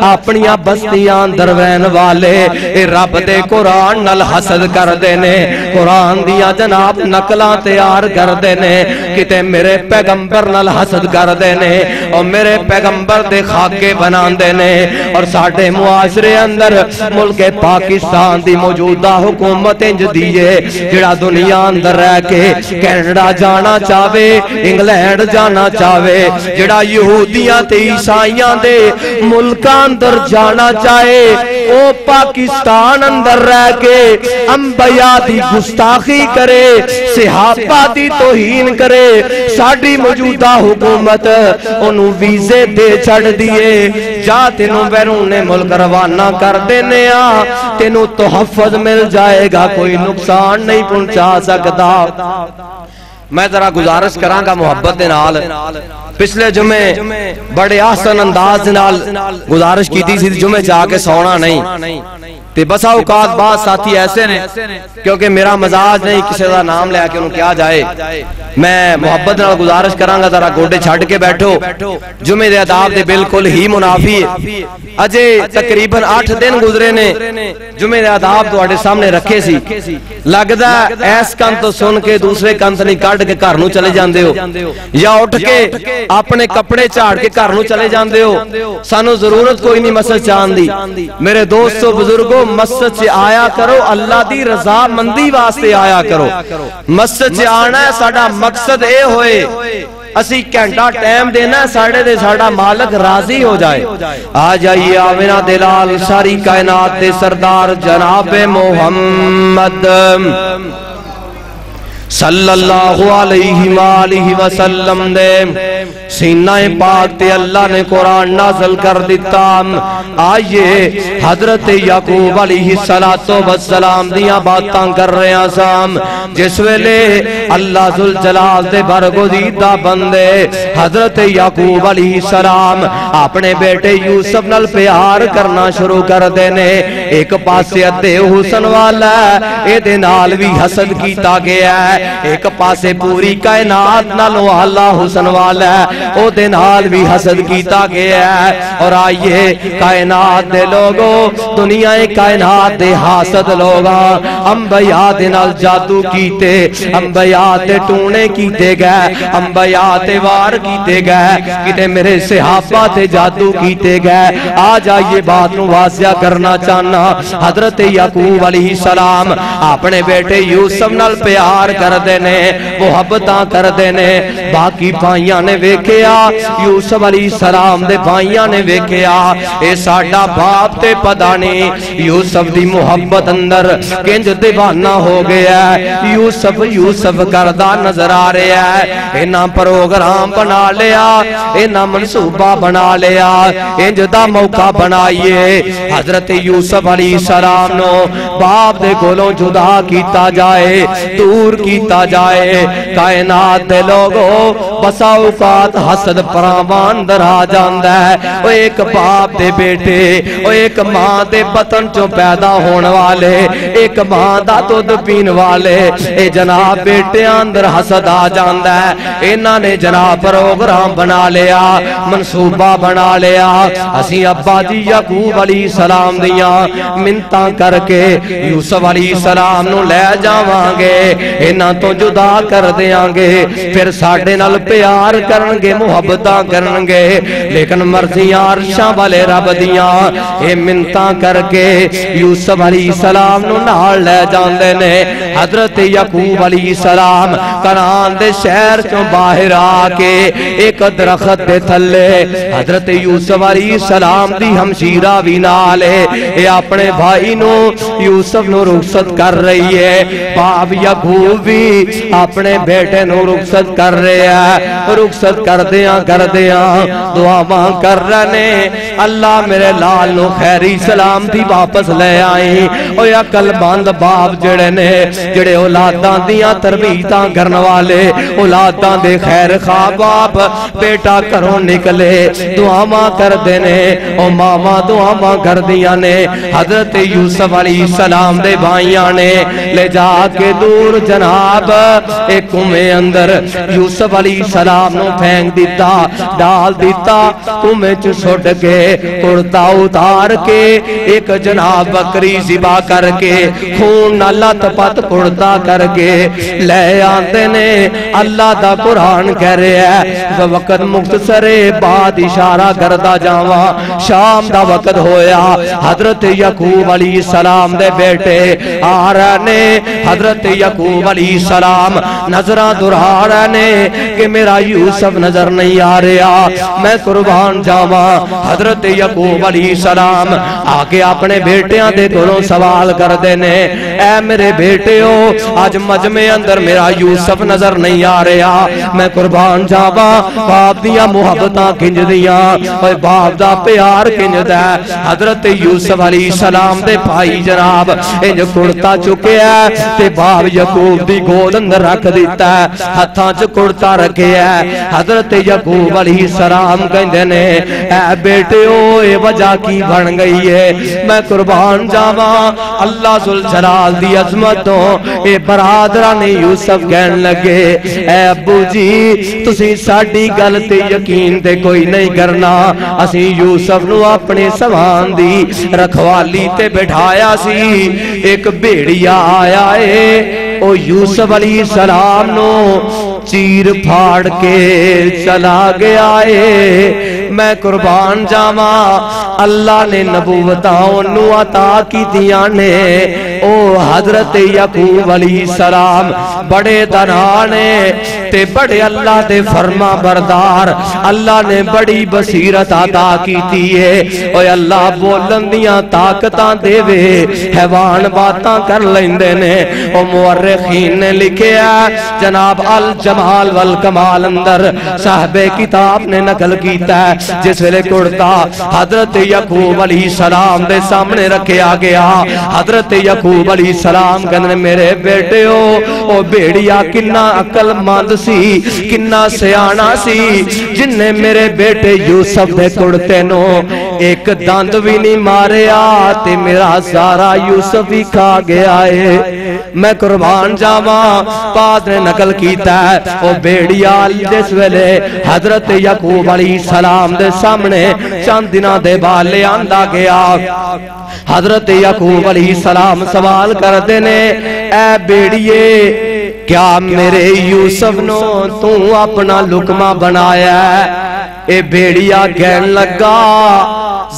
[SPEAKER 1] اپنیاں بستیاں در رہن والے اے رب دے قرآن نال حسد کر دینے قرآن دیا جناب نقلاں تیار کر دینے کتے میرے پیغمبر نال حسد کر دینے اور میرے پیغمبر دے خاکے بنا دینے اور ساڑھے معاشرے اندر ملک پاکستان دی موجودہ حکومت انج دیئے جڑا دنیا اندر رہ کے کینیڈا جانا چاہوے انگلینڈ جانا چاہوے جڑا یہودیاں تے عیسائیاں دے ملکاں اندر جانا چاہے او پاکستان
[SPEAKER 2] مکان اندر رہ کے انبیاء دی گستاخی کرے، صحابہ دی توہین کرے، ساڑی موجودہ حکومت انہوں ویزے دے چھڑ دیے، جا تینوں بیرون ملک روانہ کر دینے تینوں تحفظ مل جائے گا، کوئی نقصان نہیں پہنچا سکتا۔ میں ذرا گزارش کران گا محبت دے نال، پچھلے جمعے بڑے آسان انداز دے نال گزارش کی تھی جمعے جا کے سونا نہیں تے بسا اوقات بعض ساتھی ایسے نے کیونکہ میرا مزاج نہیں کسی دا نام لے کے انہوں کیا جائے، میں محبت نال گزارش کران گا ذرا گوڑے چھڑ کے بیٹھو، جمعے دے اداب دے بالکل ہی منافی ہے۔ اجے تقریباً 8 دن گزرے نے جمعے دے اداب تواڈے سامنے رکھے سی، لگدا ایس کن تو سن کے دوسرے کن تو نہیں کڈ کے گھر نوں چلے جاندے ہو، یا اٹھ کے اپنے کپڑے جھاڑ کے گھر نوں چلے جاندے ہو، سانو ضرورت کوئی نہیں مسجد جان دی۔ میرے دوستو بزرگوں، مسجد سے آیا کرو، اللہ دی رضا مندی واسطے آیا کرو۔ مسجد سے آنا ہے ساڈا مقصد اے ہوئے اسی گھنٹہ ٹائم دینا ساڑھے دے ساڑھا مالک راضی ہو جائے۔ آ جائیے آمینہ دلال ساری کائنات دے سردار جناب محمد صلی اللہ علیہ وآلہ وسلم دے سینہ پاک تے اللہ نے قرآن نازل کر دیتا۔ آئیے حضرت یعقوب علیہ السلام دیاں باتاں کر رہے ہیں سام، جس ویلے اللہ ذوالجلال دے برگزیدہ بندے حضرت یعقوب علیہ السلام اپنے بیٹے یوسف نال پیار کرنا شروع کر دینے، ایک پاسے ادھے حسن والا ہے، اے دے نال بھی حسد کیتا گیا ہے، ایک پاسے پوری کائنات نالوں اللہ حسن والا ہے، او دے نال بھی حسد کیتا گیا ہے۔ اور آئیے کائنات دے لوگوں، دنیا کائنات دے حاسد لوگاں، انبیاء دے نال جادو کیتے، انبیاء دے ٹونے کیتے گئے، انبیاء دے وار کیتے گئے، کتے میرے صحابہ تے جادو کیتے گئے۔ آج آئیے بات نو واضح کرنا چاہنا، حضرت یعقوب علیہ السلام اپنے بیٹے یوسف نال پیار کر دینے، محبتاں کر دینے، باقی بھائیاں نے ویکھیا یوسف علیہ السلام دے بھائیاں نے ویکھیا اے ساڈا باپ تے پتہ نہیں یوسف دی محبت اندر کنج دیوانہ ہو گیا ہے، یوسف کردہ نظر آ رہا ہے، اینا پروگرام بنا لیا، اینا منصوبہ بنا لیا، انج دا موقع بنائیے حضرت یوسف علیہ السلام نو باپ دے کولوں جدا کیتا جائے، دور کیتا جائے۔ کائنات دے لوگوں بسا اوقات حسد پراوان در آ جاندہ ہے، وہ ایک باپ دے بیٹے، وہ ایک ماں دے بطن چو پیدا ہونے والے، ایک ماں دا دودھ پین والے، اے جناب بیٹے اندر حسد آ جاندہ ہے۔ انہاں نے جناب پروگرام بنا لیا، منصوبہ بنا لیا، اسی ابا جی یعقوب علیہ السلام دیاں منتاں کر کے یوسف علیہ السلام نو لے جاوانگے، انہاں تو جدا کر دیاں گے، پھر ساڑھے نال پیار کرنگے، محبتاں کرنگے، لیکن مرضیاں عرشاں والے رب دیاں اے منتاں کر کے یوسف علیہ السلام نو نال لے جاندے نے۔ حضرت یعقوب علیہ السلام کنعان دے شہر چوں باہر آ کے ایک درخت دے تھلے حضرت یوسف علیہ السلام دی ہمشیرہ بھی نالے، اے اپنے بھائی نو یوسف نو رخصت کر رہی ہے، باپ یعقوب بھی اپنے بیٹے نو رخصت کر رہے ہیں، رخصت کر دیاں دعاواں کر رہنے، اللہ میرے لال نو خیری سلام دی واپس لے آئی۔ اوہ عقل مند باپ جڑے نے، جڑے اولاداں دیاں تربیتاں کرن والے، اولاداں دے خیر خواہ باپ بیٹا کروں نکلے دعاواں کر دینے، او ماما دعاواں کر دیاں نے۔ حضرت یوسف علیہ السلام دے بھائیاں نے لے جا کے دور جناب ایک کنویں اندر یوسف علیہ السلام نو پھینک دیتا، ڈال دیتا، کنویں چ سٹ کے کرتا اتار کے ایک جناب بکری ذبح کر کے خون لت پت کرتا کر کے لے آندے نے۔ اللہ دا قرآن کہہ رہے ہے وقت مختصر بعد اشارہ کردا جاواں، شام دا وقت ہویا، حضرت یعقوب علیہ السلام دے بیٹے آ رہے نے، حضرت یعقوب علیہ السلام نظرہ درا رہے نے کہ میرا یوسف یوسف نظر نہیں آ رہا، میں قربان جاوا۔ حضرت یعقوب علیہ السلام آکے اپنے بیٹیاں دے کولوں سوال کر دینے، اے میرے بیٹیو آج مجمع اندر میرا یوسف نظر نہیں آ رہا، میں قربان جاوا باپ دیا محبتاں کنج دیاں اور باپ دا پیار کنج دا۔ حضرت یوسف علیہ السلام دے بھائی جناب انج کڑتا چکے ہے تے باپ یعقوب دی گود اندر رکھ دیتا ہے، ہتھاں چ کڑتا رکھے ہے۔ حضرت یعقوب علیہ السلام کہندے نے اے بیٹیو اے وجہ کی بن گئی ہے، میں قربان جاواں اللہ ذوالجلال دی عظمتوں اے برادران یوسف کہن لگے اے ابو جی تسی ساڈی گل تے یقین تے کوئی نہیں کرنا، اسی یوسف نو اپنے سوان دی رکھوالی تے بٹھایا سی، ایک بھیڑیا آیا ہے او یوسف علیہ السلام نو چیر پھاڑ کے چلا گیا ہے۔ میں قربان جاواں اللہ نے نبوتاں انہوں عطا کی دیاں نے، او حضرت یعقوب علیہ السلام بڑے دنانے تے بڑے اللہ دے فرما بردار، اللہ نے بڑی بصیرت عطا کی دیئے، اوہ اللہ بولن دیاں طاقتاں دے وے حیوان باتاں کر لیندے نے۔ او مورخین نے لکھے ہے جناب الجمال والکمال اندر صاحب کتاب نے نقل کیتا ہے جس ویلے کڑتا حضرت یعقوب علیہ السلام دے سامنے رکھیا گیا، حضرت یعقوب علیہ السلام کہنے میرے بیٹے او بیڑیا کنا عقل مند سی کنا سیانا سی جن نے میرے بیٹے یوسف دے کڑتے نو ایک دند بھی نہیں ماریا تے میرا سارا یوسف ہی کھا گیا ہے۔ میں قربان جاواں بعد نے نقل کیتا ہے او بیڑیا جس ویلے حضرت یعقوب علیہ السلام دے سامنے چند دنوں دے بعد لے آندا گیا، حضرت یعقوب علیہ السلام سوال کر دینے اے بیڑیے کیا میرے یوسف نو تو اپنا لقمہ بنایا ہے؟ اے بیڑیا کہن لگا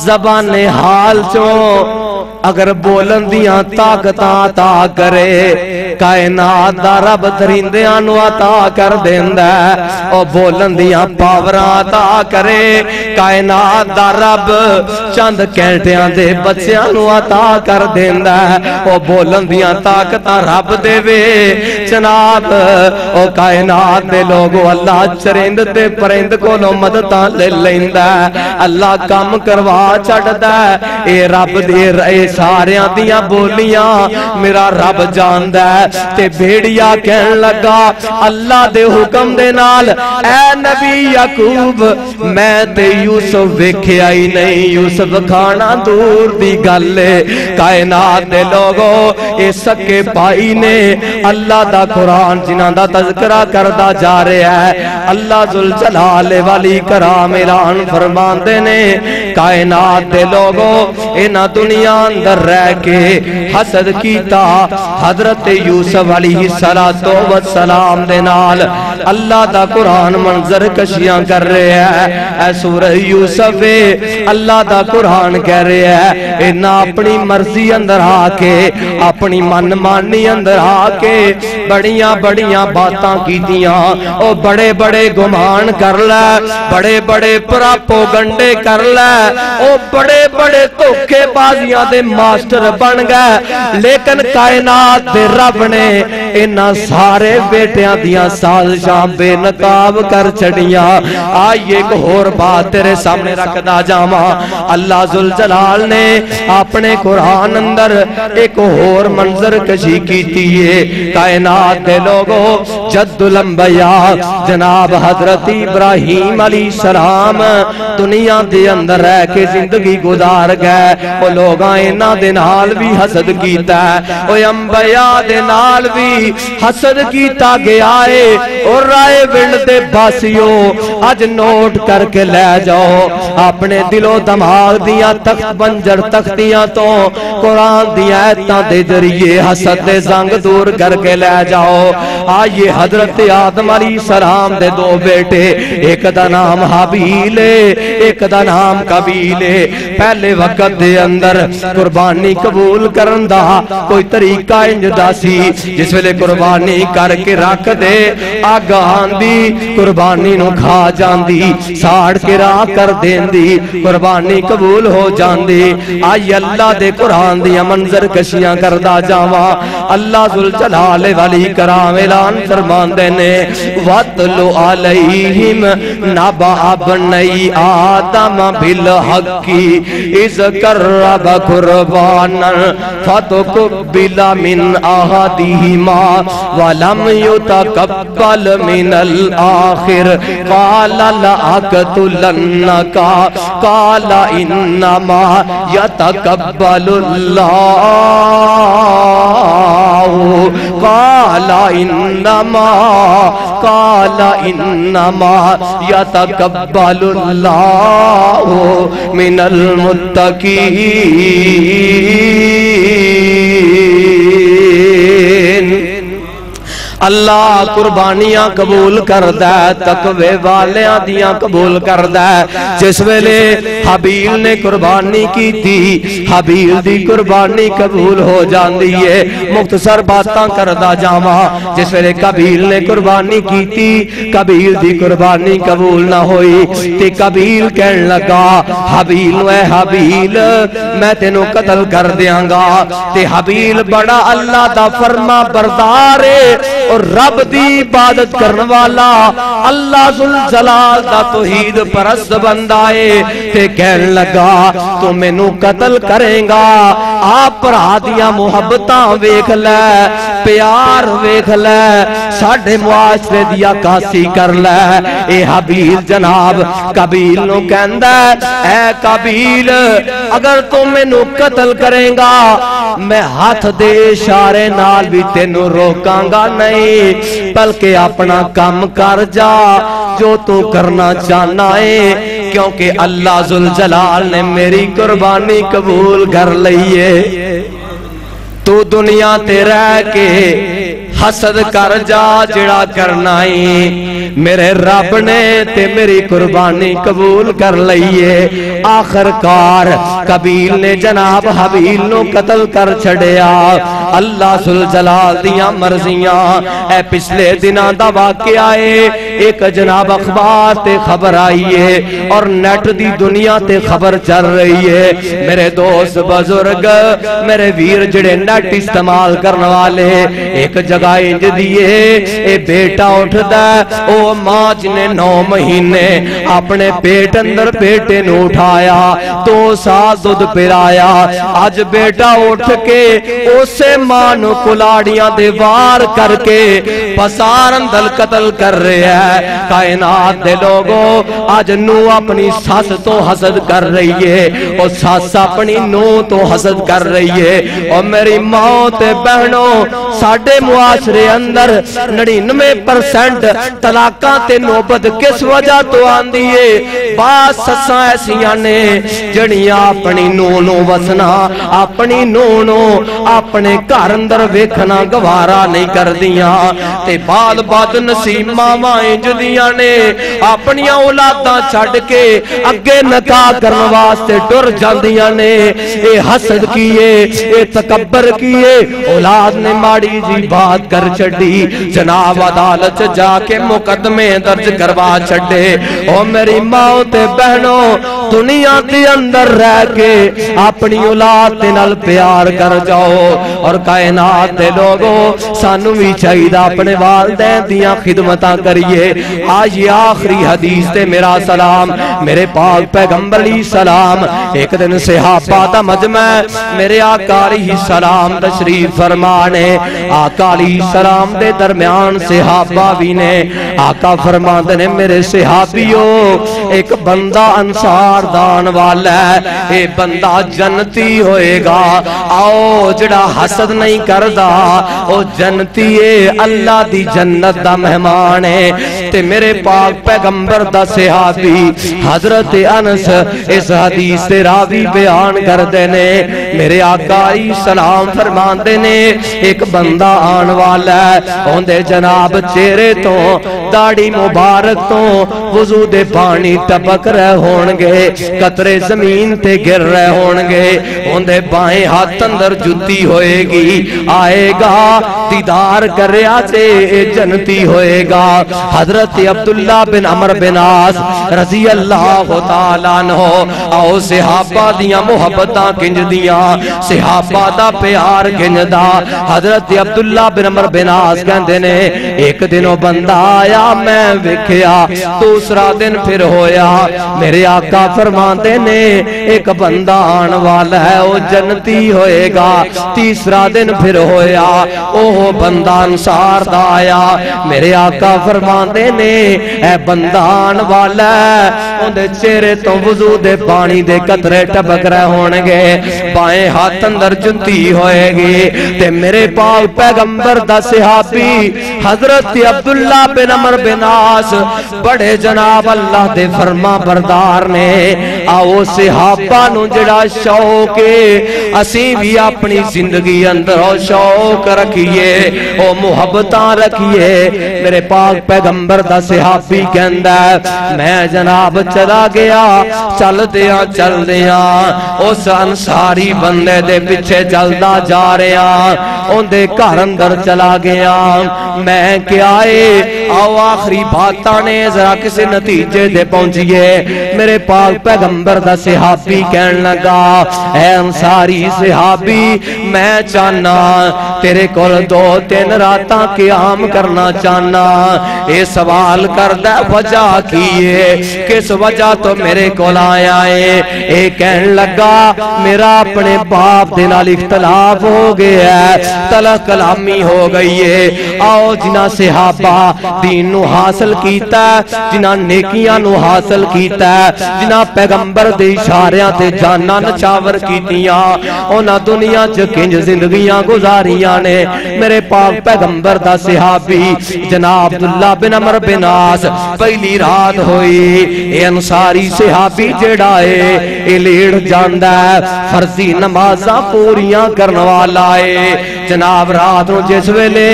[SPEAKER 2] زبان حال چوں اگر بولن دیاں طاقتاں عطا کرے کائنات دا رب درندیاں نو عطا کر دیندا ہے، او بولن دیاں پاوراں عطا کرے کائنات دا رب چند کینٹیاں دے بچیاں نو عطا کر دیندا ہے، او بولن دیاں طاقتاں رب دے وے جناب او کائنات دے لوگو اللہ چرند تے پرند کو لو مدداں لے لیندا ہے، اللہ کام کروا چھڑدا ہے، اے رب دے اے ساریاں دیاں بولیاں میرا رب جاندا ہے۔ تے بھیڑیا کہن لگا اللہ دے حکم دے نال اے نبی یعقوب میں تے یوسف ویکھیا ہی نہیں، یوسف کھانا دور دی گل ہے، کائنات دے لوگو اے سکے بھائی نے اللہ دا قرآن جنہاں دا تذکرہ کردہ جا رہے ہیں، اللہ ذوالجلال والی کرام اعلان فرماندے نے کائنات دے لوگو انہاں دنیا اندر رہ کے حسد کیتا حضرت یوسف علیہ السلام دے نال، اللہ دا قرآن منظر کشیاں کر رہے ہیں، اے سورہ یوسف اللہ دا قرآن کہہ رہے ہیں انہاں اپنی مرضی اندر آکے اپنی من مانی اندر آکے بڑیاں بڑیاں باتاں کیتیاں، او بڑے بڑے گمان کر لے بڑے بڑے پراپو گنڈے کر لے، او بڑے بڑے دھوکے بازیاں دے ماسٹر بن گئے، لیکن کائنات دے رب نے انہاں سارے بیٹیاں دیاں سازشاں بے نقاب کر چھڑیاں۔ آئیے ایک اور بات تیرے سامنے رکھ دا جاواں، اللہ ذوالجلال نے اپنے قرآن اندر ایک اور منظر کشی کیتی ہے، کائنات دے لوگوں جد الانبیاء جناب حضرت ابراہیم علیہ السلام دنیا دے اندر رہ کے زندگی گزار گئے، وہ لوگاں انہاں دے نال بھی حسد کیتا ہے، وہ انبیاء دے نال بھی حسد کیتا گیا ہے، اور رائے ونڈ دے باسیوں اج نوٹ کر کے لے جاؤ اپنے دل و دماغ دیاں تخت بنجر تختیاں تو قرآن دیاں ایتاں دے ذریعے حسد دے زنگ دور کر کے لے جاؤ۔ آئیے حضرت آدم علیہ السلام دے دو بیٹے، ایک دا نام حابیل ایک دا نام قابیل، پہلے وقت دے اندر قربانی قبول کرن دا کوئی طریقہ انجدا سی جس ویلے قربانی کر کے رکھ دے آگاہاں دی قربانی نو کھا جاندی ساڑ کے راہ کر دین دی قربانی قبول ہو جاندی آئی اللہ دے قرآن دیا منظر کشیاں کردہ جاوا اللہ ذوالجلال والی کرام اعلان فرمان دینے وَاتْلُ عَلَيْهِمْ نَبَأَ ابْنَيْ آدَمَ بِالْحَقِّ إِذْ قَرَّبَ قُرْبَانًا فَتُقُبِّلَ مِنْ أَحَدِهِمَا وَلَمْ يُتَقَبَّلْ مِنَ الْآخِرِ قَالَ لَأَقْتُلَنَّكَ قَالَ إِنَّمَا يَتَقَبَّلُ اللَّهُ قَالَ إِنَّمَا يَتَقَبَّلُ اللَّهُ مِنَ الْمُتَّقِينَ اللہ قربانیاں قبول کردہ تقوی والیاں دیاں قبول کردہ جس ویلے حبیل نے قربانی کی تھی حبیل دی قربانی قبول ہو جاندی ہے مختصر باتاں کردہ جاواں جس ویلے قبیل نے قربانی کی تھی قبیل دی قربانی قبول نہ ہوئی تے قبیل کہن لگا حبیل اے حبیل میں تینوں قتل کر دیاں گا تے حبیل بڑا اللہ دا فرما بردار اور رب دی عبادت کرنے والا اللہ ذوالجلال دا توحید پرست بندہ ہے تے کہن لگا تو میں نو قتل کریں گا آپ پر آدیاں محبتاں ویکھ لے پیار ویکھ لے ساڑھے معاشرے دیا کاسی کر لے اے حبیل جناب قبیل نو کہندہ اے قبیل اگر تو میں نو قتل کریں گا میں ہاتھ دے اشارے نال بھی تینو روکاں گا نہیں بلکہ اپنا کام کر جا جو تو کرنا چاہنا ہے کیونکہ اللہ ذوالجلال نے میری قربانی قبول کر لئیے تو دنیا تے رہ کے حسد کر جا جڑا کرنا ہی میرے رب نے تے میری قربانی قبول کر لئیے آخرکار قبیل نے جناب حبیل نو قتل کر چھڑیا اللہ ذوالجلال دیاں مرضیاں اے پچھلے دنوں دا واقعہ آئے ایک جناب اخبار تے خبر آئیے اور نیٹ دی دنیا تے خبر چل رہی ہے میرے دوست بزرگ میرے ویر جڑے نیٹ استعمال کرنے والے ایک جگہ انج دیئے اے بیٹا اٹھ دا او ماں جنے 9 مہینے اپنے پیٹ اندر بیٹے نو اٹھایا 2 سال دودھ پلایا آج بیٹا اٹھ کے اسے ماں نو کلاڑیاں دے وار کر کے پسار اندر قتل کر رہے ہیں کائنات دے لوگوں آج نو اپنی ساس تو حسد کر رہی ہے اور ساس اپنی نو تو حسد کر رہی ہے اور میری ماں تے بہنوں ساڑھے معاشرے اندر 99% طلاقاں تے نوبت کس وجہ تو آن دیئے بعض سساں ایسیاں نے جڑیاں اپنی نونو وسنا اپنی نونو اپنے گھر اندر ویکھنا گوارا نہیں کر دیاں تے بال باد نصیب ماما انج دیاں نے اپنی اولاداں چھڑ کے اگے نکاح کرنے واسطے ڈر جاندیاں نے اے حسد کیے اے تکبر کیے اولاد نے ماڑی جی بات کر چھڑی جناب عدالت جا کے مقدمے درج کروا چھڑے او میری ماں تے بہنوں دنیا تے اندر رہ کے اپنی اولاد تے نال پیار کر جاؤ اور کائنات دے لوگوں سانو بھی چاہیے اپنے والدین دیاں خدمتاں کریے آج یہ آخری حدیث تے میرا سلام میرے پاک پیغمبر علیہ السلام ایک دن صحابہ دا مجمع میرے آقا علیہ السلام تشریف فرمانے آقا علیہ السلام دے درمیان صحابہ بھی نے آقا فرماندے نے میرے صحابیوں ایک بندہ انصار دان والا ہے اے بندہ جنتی ہوئے گا آؤ جڑا حسد نہیں کردہ او جنتی ہے اللہ دی جنت دا مہمان ہے تے میرے پاک پیغمبر دا صحابی حضرت انس اس حدیث سے راوی بیان کر دینے میرے آقا علیہ السلام فرمان دینے ایک بندہ آن والا ہے ہوندے جناب چہرے تو داڑھی مبارک تو وضو دے پانی ٹپک رہے ہونگے قطرے زمین تے گر رہے ہونگے ہوندے بائیں ہاتھ اندر جتی ہوئے گی آئے گا دیدار کریا تے جنتی ہوئے گا حضرت عبداللہ بن عمر بن عاص رضی اللہ تعالیٰ عنہ آؤ صحابہ دیاں محبتاں کنج دیاں صحابہ دا پیار کنج دا حضرت عبداللہ بن عمر بن عاص کہندے نے ایک دنوں بندہ آیا میں وکھیا دوسرا دن پھر ہویا میرے آقا فرماندے نے ایک بندہ آن والا ہے وہ جنتی ہوئے گا تیسرا دن پھر ہویا اوہ بندہ انصار دا آیا میرے آقا فرماندے نے اے بندہ آن والا ہے اندے چہرے تو وضو دے پانی دے قطرے ٹپک رہے ہونگے بائیں ہاتھ اندر جنتی ہوئے گی تے میرے پاک پیغمبر دا صحابی حضرت عبداللہ بن عمر بن عاص بڑے جناب اللہ دے فرما بردار نے آؤ صحابہ نو جڑا شوق اسی بھی اپنی زندگی اندر شوق رکھیے او محبتاں رکھیے میرے پاک پیغمبر دا صحابی کہندا میں جناب چلا گیا چل دیاں اس انصاری بندے دے پیچھے چلدا جا رہا اون دے گھر اندر چلا گیا میں کیا آؤ آخری باتاں نے ذرا کسی نتیجے دے پہنچیے میرے پاک پیغمبر دا صحابی کہن لگا اے انصاری صحابی میں چاہنا تیرے کول 2-3 راتاں قیام کرنا چاہنا اے سوال کردہ وجہ کیے کس وجہ تو میرے کول آیا ہے اے کہن لگا میرا اپنے باپ دے نال اختلاف ہو گیا ہے تلخ کلامی ہو گئی ہے آؤ جنہ صحابہ دین نو حاصل کیتا ہے جنہ نیکیاں نو حاصل کیتا ہے جنہ پیغمبر دے اشاریاں تے جانا نچاور کیتیاں اونا دنیا چکنج زندگیاں گزاریاں نے میرے پاک پیغمبر دا صحابی جناب عبداللہ بن عمر بن عاص پہلی رات ہوئی اے انصاری صحابی جڑائے اے لیڑ جاندہ ہے فرضی نمازاں پوریاں کرنوالا ہے جناب رات نو جس ویلے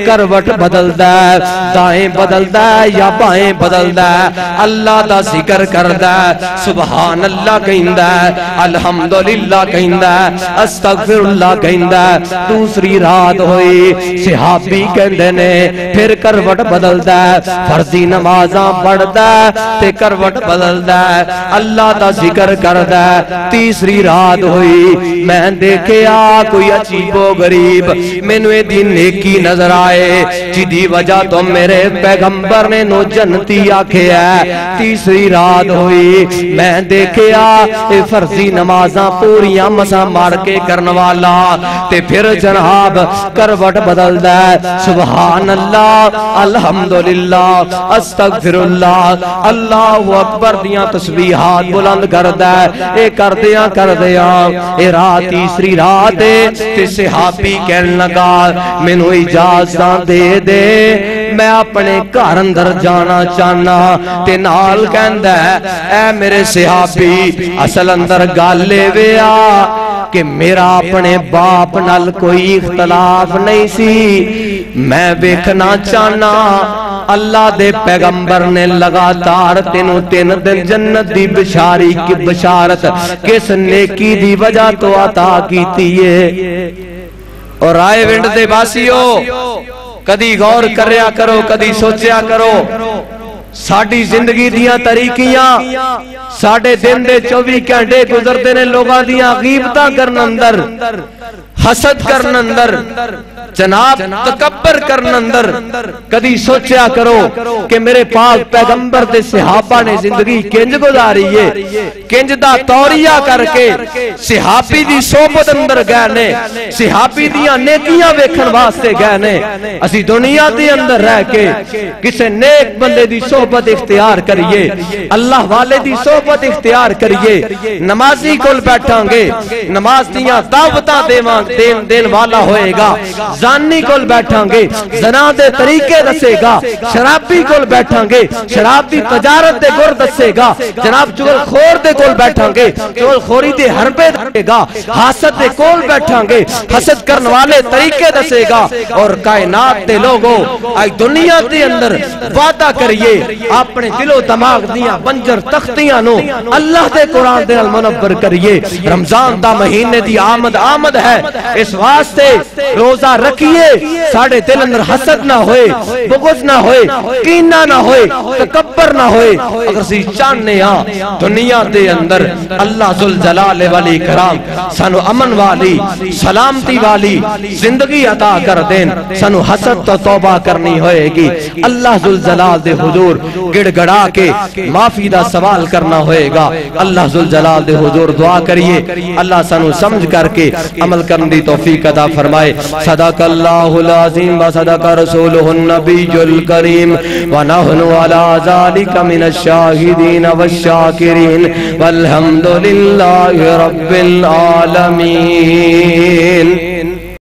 [SPEAKER 2] کروٹ بدل دے دائیں بدل دے یا بائیں بدل دے اللہ دا ذکر کر دے سبحان اللہ کہیں دے الحمدللہ کہیں دے استغفر اللہ کہیں دے دوسری رات ہوئی صحابی کہندے نے پھر کروٹ بدل دے فرضی نمازاں پڑھ دے تے کروٹ بدل دے اللہ دا ذکر کر دے تیسری رات ہوئی میں دیکھیا کوئی عجیب و غریب مینو دی نیکی نظر آئے جدی وجہ تو میرے پیغمبر نے نو جنتی آکھے ہے تیسری رات ہوئی میں دیکھیا فرضی نمازاں پوریاں مسا مار کے کرنوالا تے پھر جناب کروٹ بدل دے سبحان اللہ الحمدللہ استغفر اللہ اللہ اکبر دیاں تسبیحات بلند کر دے اے کر دیاں اے رات تیسری رات تے صحابی کہن لگا مینوں اجازت دے میں اپنے گھر اندر جانا چاہنا تے نال کہندا اے میرے صحابی اصل اندر گل ویا کہ میرا اپنے باپ نال کوئی اختلاف نہیں سی میں ویکھنا چاہنا اللہ دے پیغمبر نے لگاتار 3 دن جنت دی بشارت کس نیکی دی وجہ تو عطا کیتی ہے اور رائے ونڈ دے باسیو کدی غور کریا کرو کدی سوچیا کرو ساڑی زندگی دیاں طریقیاں ساڑے دن دے 24 گھنٹے گزرتے نے لوگاں دیاں غیبتاں کرن اندر حسد کرن اندر جناب تکبر کرن اندر کدی سوچیا کرو کہ میرے پاک پیغمبر دے صحابہ نے زندگی کنج گزاری ہے کنج دا توریہ کر کے صحابی دی صحبت اندر گئے نے صحابی دیاں نیکیاں ویکھن واسطے گئے نے اسی دنیا دے اندر رہ کے کسے نیک بندے دی صحبت اختیار کریے اللہ والے دی صحبت اختیار کریے نمازی کول بیٹھاں گے نماز دیاں دعوتاں دے دین والا ہوئے گا، زانی کول بیٹھاں گے زنا دے طریقے دسے گا، شرابی کول بیٹھاں گے شراب دی تجارت دے گر دسے گا، جناب چغل خور دے کول بیٹھاں گے چغل خوری دے حربے دسے گا، حسد دے کول بیٹھاں گے حسد کرن والے طریقے دسے گا، اور کائنات دے لوگوں آئی دنیا دے اندر وعدہ کریے اپنے دل و دماغ دیاں بنجر تختیاں نو اللہ دے قرآن دے منور کریے۔ رمضان دا مہینے دی آمد ہے، اس واسطے روزہ رکھیے، ساڑھے دل اندر حسد نہ ہوئے، بغض نہ ہوئے، کینہ نہ ہوئے، تکبر نہ ہوئے۔ اگر سی چاہنے ہاں دنیا دے اندر اللہ ذوالجلال والی کرام سانو امن والی سلامتی والی زندگی عطا کر دین، سانو حسد تو توبہ کرنی ہوئے گی، اللہ ذوالجلال دے حضور گڑ گڑا کے معافی دا سوال کرنا ہوئے گا۔ اللہ ذوالجلال دے حضور دعا کریے اللہ سانو سمجھ کر کے عمل کرنے دی توفیق عطا فرمائے۔ صدق اللہ العظیم و صدق رسولہ النبی الکریم ونحن علی ذالک من الشاہدین والشاکرین والحمد للہ رب العالمین۔